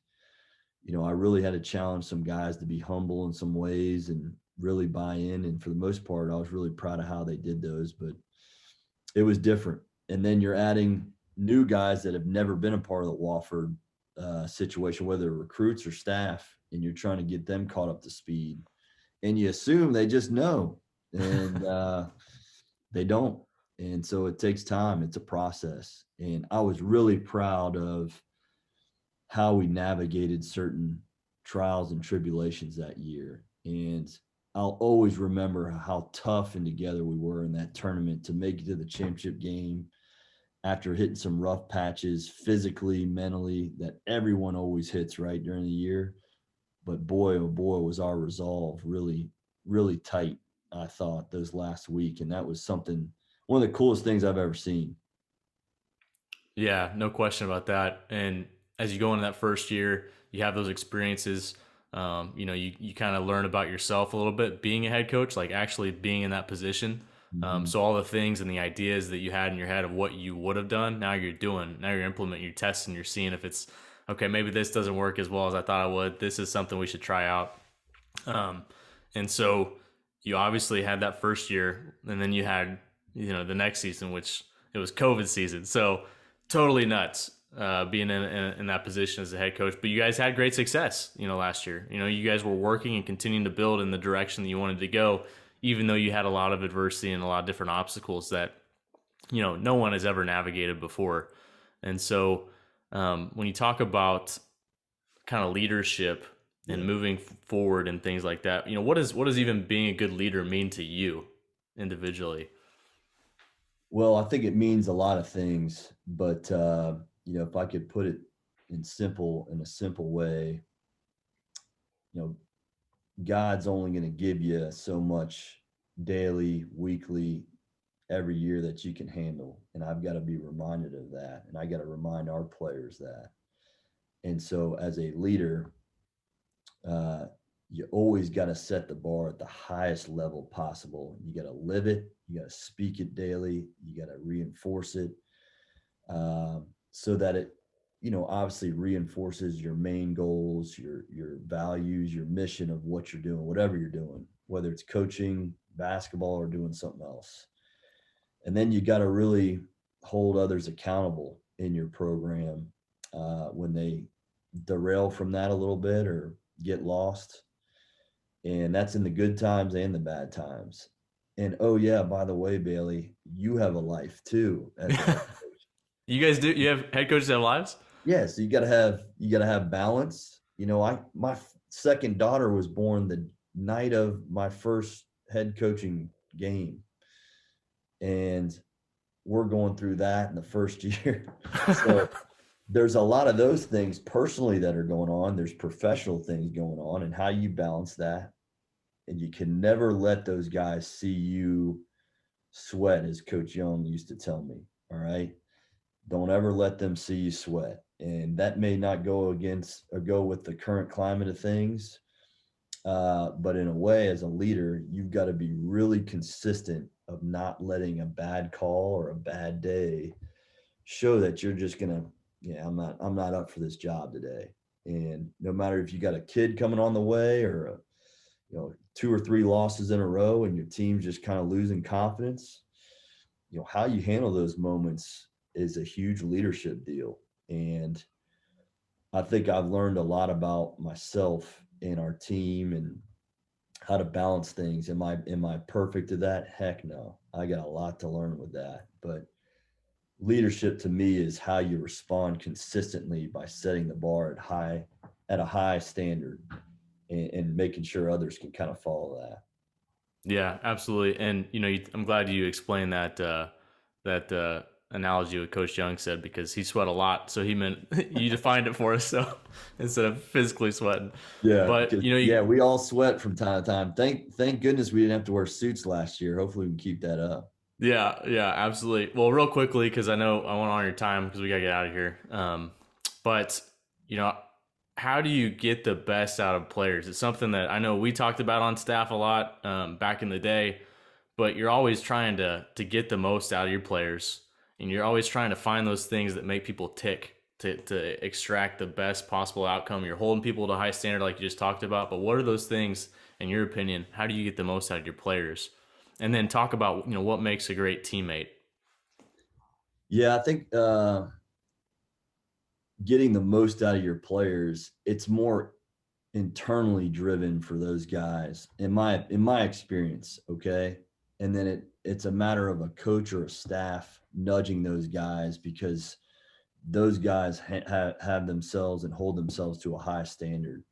I really had to challenge some guys to be humble in some ways and really buy in. And for the most part, I was really proud of how they did those, but it was different. And then you're adding new guys that have never been a part of the Wofford situation, whether recruits or staff, and you're trying to get them caught up to speed. And you assume they just know, and they don't. And so it takes time. It's a process. And I was really proud of how we navigated certain trials and tribulations that year. And I'll always remember how tough and together we were in that tournament to make it to the championship game after hitting some rough patches physically, mentally, that everyone always hits right during the year. But boy, oh boy, was our resolve really, really tight, I thought, those last week. And that was one of the coolest things I've ever seen. Yeah, no question about that. And as you go into that first year, you have those experiences. You kind of learn about yourself a little bit being a head coach, like actually being in that position. Mm-hmm. So all the things and the ideas that you had in your head of what you would have done, now you're doing. Now you're implementing, you're testing, you're seeing if it's okay. Maybe this doesn't work as well as I thought it would. This is something we should try out. Um, and so you obviously had that first year, and then you had the next season, which it was COVID season. So totally nuts being in that position as a head coach. But you guys had great success, last year. You guys were working and continuing to build in the direction that you wanted to go, even though you had a lot of adversity and a lot of different obstacles that no one has ever navigated before. And so when you talk about kind of leadership and Yeah. moving forward and things like that, what does even being a good leader mean to you individually? Well, I think it means a lot of things, but if I could put it in a simple way, you know, God's only going to give you so much daily, weekly, every year that you can handle, and I've got to be reminded of that, and I got to remind our players that. And so, as a leader, uh, you always got to set the bar at the highest level possible. You got to live it. You got to speak it daily. You got to reinforce it, so that it, obviously reinforces your main goals, your values, your mission of what you're doing, whatever you're doing, whether it's coaching basketball or doing something else. And then you got to really hold others accountable in your program when they derail from that a little bit or get lost. And that's in the good times and the bad times. And oh yeah, by the way, Bailey, you have a life too as a head coach. You guys do? You have head coaches that have lives? Yeah, so you got to have balance. My second daughter was born the night of my first head coaching game, and we're going through that in the first year. So there's a lot of those things personally that are going on. There's professional things going on, and how you balance that. And you can never let those guys see you sweat, as Coach Young used to tell me. All right. Don't ever let them see you sweat. And that may not go against or go with the current climate of things. But in a way, as a leader, you've got to be really consistent of not letting a bad call or a bad day show that you're just gonna, yeah, I'm not up for this job today. And no matter if you got a kid coming on the way or two or three losses in a row and your team's just kind of losing confidence, how you handle those moments is a huge leadership deal. And I think I've learned a lot about myself and our team and how to balance things. Am I perfect at that? Heck no. I got a lot to learn with that. But leadership to me is how you respond consistently by setting the bar at a high standard and making sure others can kind of follow that. Yeah, absolutely. And I'm glad you explained that analogy what Coach Young said, because he sweat a lot, so he meant you defined it for us. So instead of physically sweating, Yeah, but because yeah, we all sweat from time to time. Thank goodness we didn't have to wear suits last year. Hopefully we can keep that up. yeah, yeah, absolutely. Well, real quickly, because I know I want to honor your time because we gotta get out of here. But you know, how do you get the best out of players? It's something that I know we talked about on staff a lot back in the day. But you're always trying to get the most out of your players, and you're always trying to find those things that make people tick to extract the best possible outcome. You're holding people to a high standard, like you just talked about. But what are those things, in your opinion? How do you get the most out of your players? And then talk about what makes a great teammate. Yeah, I think getting the most out of your players, it's more internally driven for those guys in my experience. Okay. And then it's a matter of a coach or a staff nudging those guys because those guys have themselves and hold themselves to a high standard.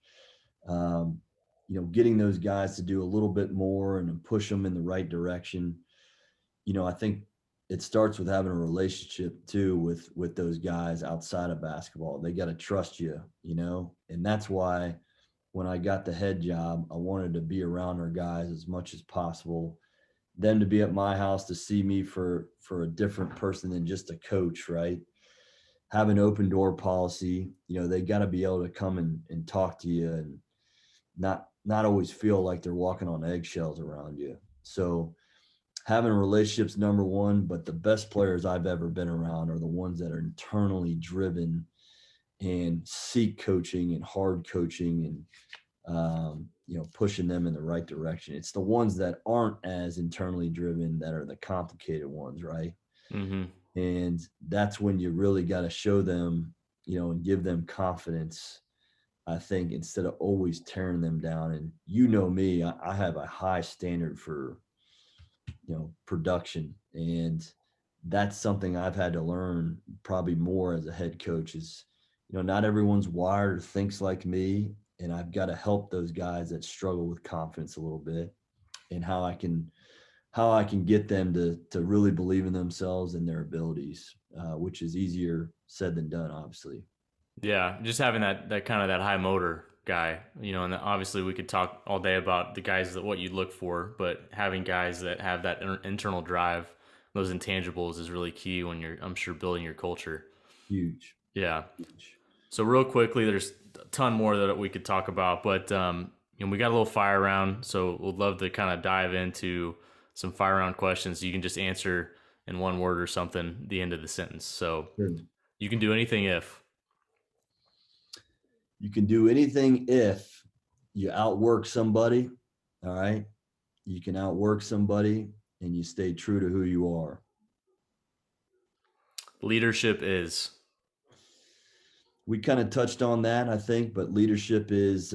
um, Getting those guys to do a little bit more and push them in the right direction. I think it starts with having a relationship too with those guys outside of basketball. They got to trust you, and that's why when I got the head job, I wanted to be around our guys as much as possible. Them to be at my house to see me for a different person than just a coach, right? Have an open door policy. They got to be able to come and talk to you and not always feel like they're walking on eggshells around you. So having relationships number one, but the best players I've ever been around are the ones that are internally driven and seek coaching and hard coaching and pushing them in the right direction. It's the ones that aren't as internally driven that are the complicated ones, right? Mm-hmm. And that's when you really got to show them, and give them confidence. I think instead of always tearing them down. And me, I have a high standard for production, and that's something I've had to learn probably more as a head coach. Is not everyone's wired or thinks like me, and I've got to help those guys that struggle with confidence a little bit, and how I can get them to really believe in themselves and their abilities, which is easier said than done, obviously. Yeah, just having that kind of that high motor guy, and obviously we could talk all day about the guys that what you look for, but having guys that have that internal drive, those intangibles is really key when you're, I'm sure, building your culture. Huge, Yeah. huge. So real quickly, there's a ton more that we could talk about, but we got a little fire round, so we'd love to kind of dive into some fire round questions. You can just answer in one word or something at the end of the sentence. So Sure. you can do anything if. You can do anything if you outwork somebody. All right. You can outwork somebody and you stay true to who you are. Leadership is. We kind of touched on that, I think, but leadership is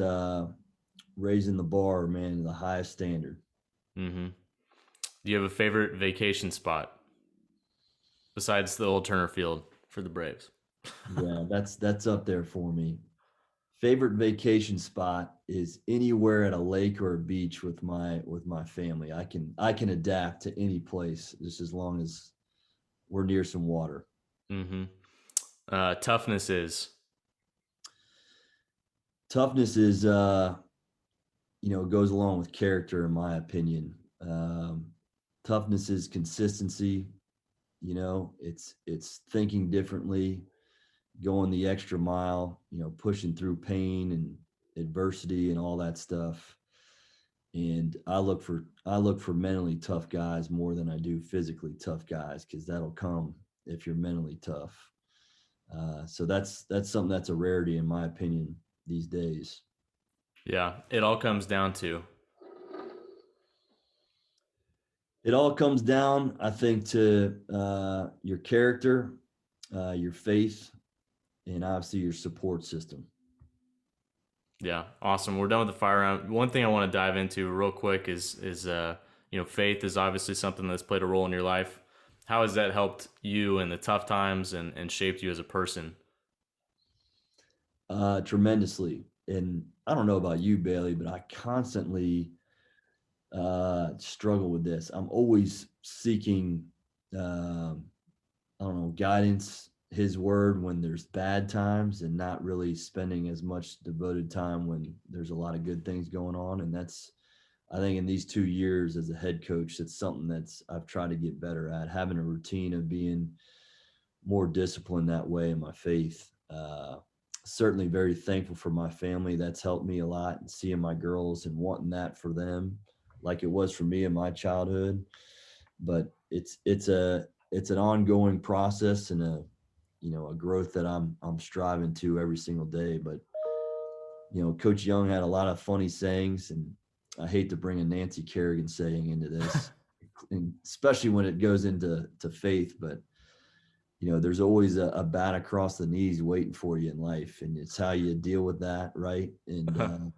raising the bar, man, to the highest standard. Mm-hmm. Do you have a favorite vacation spot besides the old Turner Field for the Braves? Yeah, that's up there for me. Favorite vacation spot is anywhere at a lake or a beach with my family. I can adapt to any place just as long as we're near some water. Mm-hmm. Toughness is. Toughness is goes along with character, in my opinion. Toughness is consistency. It's thinking differently, going the extra mile, pushing through pain and adversity and all that stuff. And I look for mentally tough guys more than I do physically tough guys, because that'll come if you're mentally tough. So that's something that's a rarity in my opinion these days. Yeah, it all comes down to. It all comes down, I think, to your character, your faith, and obviously your support system. Yeah, awesome. We're done with the fire round. One thing I want to dive into real quick is faith is obviously something that's played a role in your life. How has that helped you in the tough times and shaped you as a person? Tremendously. And I don't know about you, Bailey, but I constantly struggle with this. I'm always seeking, I don't know, guidance, his word when there's bad times, and not really spending as much devoted time when there's a lot of good things going on. And that's, I think, in these 2 years as a head coach, that's something that's I've tried to get better at, having a routine of being more disciplined that way in my faith. Certainly very thankful for my family. That's helped me a lot, and seeing my girls and wanting that for them, like it was for me in my childhood. But it's an ongoing process, and a growth that I'm striving to every single day. But Coach Young had a lot of funny sayings, and I hate to bring a Nancy Kerrigan saying into this, and especially when it goes into faith. But there's always a bat across the knees waiting for you in life, and it's how you deal with that, right? And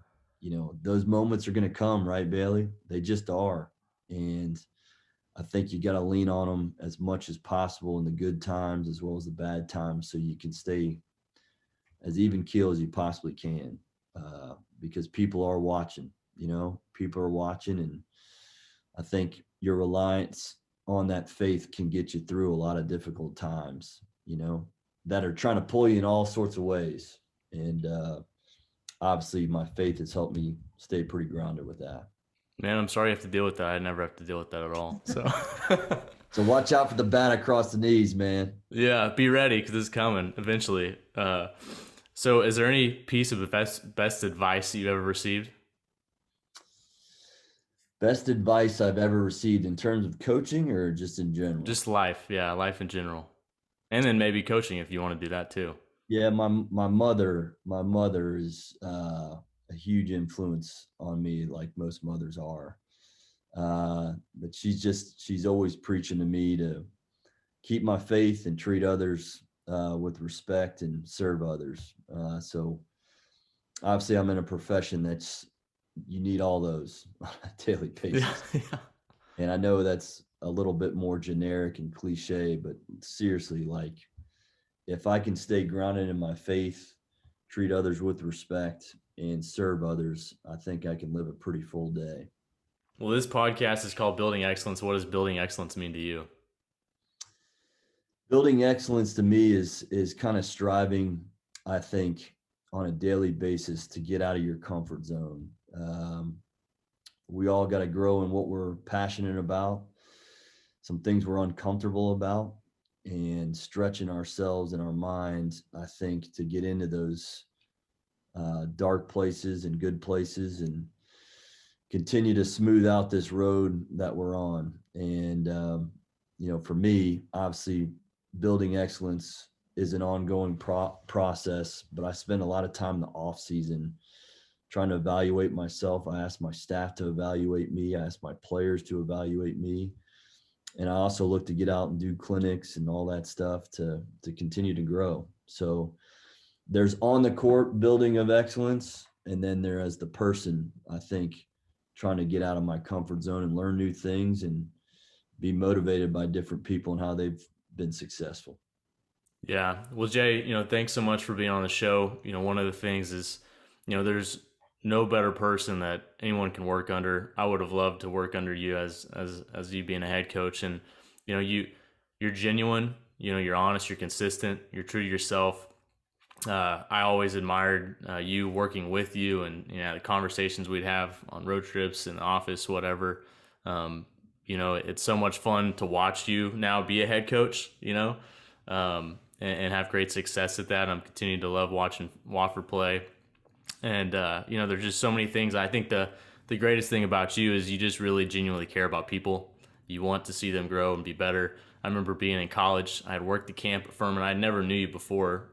those moments are going to come, right, Bailey? They just are. And I think you got to lean on them as much as possible in the good times as well as the bad times, so you can stay as even keel as you possibly can, because people are watching. People are watching, and I think your reliance on that faith can get you through a lot of difficult times, that are trying to pull you in all sorts of ways. And obviously, my faith has helped me stay pretty grounded with that. Man, I'm sorry you have to deal with that. I never have to deal with that at all. So, So watch out for the bat across the knees, man. yeah, be ready because it's coming eventually. So, is there any piece of best advice you've ever received? Best advice I've ever received in terms of coaching or just in general? Just life, yeah, life in general, and then maybe coaching if you want to do that too. Yeah, my mother is a huge influence on me, like most mothers are. But she's always preaching to me to keep my faith and treat others with respect and serve others. So obviously, I'm in a profession that's you need all those on a daily Yeah, basis. yeah. And I know that's a little bit more generic and cliche, but seriously, like, if I can stay grounded in my faith, treat others with respect, and serve others, I think I can live a pretty full day. Well, this podcast is called Building Excellence. What does building excellence mean to you? Building excellence to me is kind of striving, I think, on a daily basis to get out of your comfort zone. We all got to grow in what we're passionate about, some things we're uncomfortable about, and stretching ourselves and our minds, I think, to get into those dark places and good places, and continue to smooth out this road that we're on. And, for me, obviously, building excellence is an ongoing process, but I spend a lot of time in the off season trying to evaluate myself. I ask my staff to evaluate me. I ask my players to evaluate me. And I also look to get out and do clinics and all that stuff to continue to grow. So there's on the court building of excellence, and then there as the person, I think, trying to get out of my comfort zone and learn new things and be motivated by different people and how they've been successful. Yeah. Well, Jay, thanks so much for being on the show. One of the things is, there's no better person that anyone can work under. I would have loved to work under you as you being a head coach, and you're genuine. You're honest. You're consistent. You're true to yourself. I always admired you working with you, and the conversations we'd have on road trips in the office, whatever. it's so much fun to watch you now be a head coach, and have great success at that. I'm continuing to love watching Wofford play. And, there's just so many things. I think the greatest thing about you is you just really genuinely care about people. You want to see them grow and be better. I remember being in college. I had worked the camp at Furman. I never knew you before.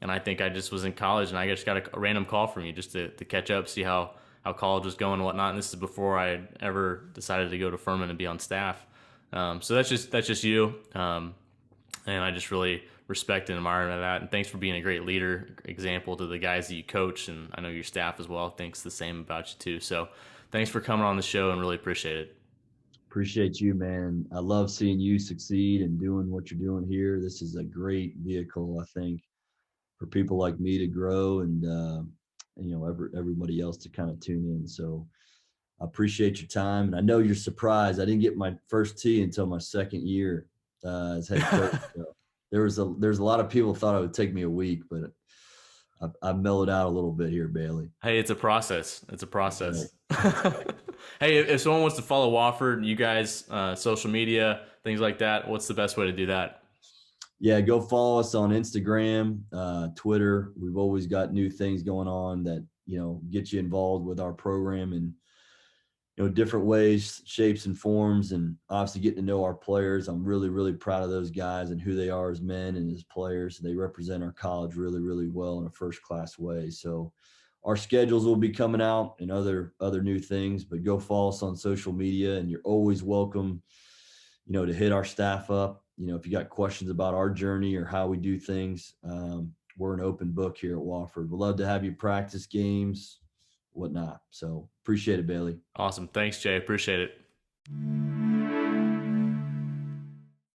And I think I just was in college and I just got a random call from you just to catch up, see how college was going and whatnot. And this is before I had ever decided to go to Furman and be on staff. So that's just you. And I just really respect and admire that. And thanks for being a great leader, example to the guys that you coach. And I know your staff as well thinks the same about you too. So thanks for coming on the show and really appreciate it. Appreciate you, man. I love seeing you succeed and doing what you're doing here. This is a great vehicle, I think, for people like me to grow and everybody else to kind of tune in. So I appreciate your time, and I know you're surprised. I didn't get my first tee until my second year as head coach. So there's a lot of people thought it would take me a week, but I mellowed out a little bit here, Bailey. Hey, it's a process. It's a Right. process. Hey, if someone wants to follow Wofford, you guys, social media, things like that, what's the best way to do that? Yeah, go follow us on Instagram, Twitter. We've always got new things going on that get you involved with our program and different ways, shapes, and forms, and obviously getting to know our players. I'm really, really proud of those guys and who they are as men and as players. They represent our college really, really well in a first-class way. So our schedules will be coming out and other new things, but go follow us on social media, and you're always welcome, to hit our staff up. If you got questions about our journey or how we do things, we're an open book here at Wofford. We'd love to have you practice games, whatnot. So appreciate it, Bailey. Awesome. Thanks, Jay. Appreciate it.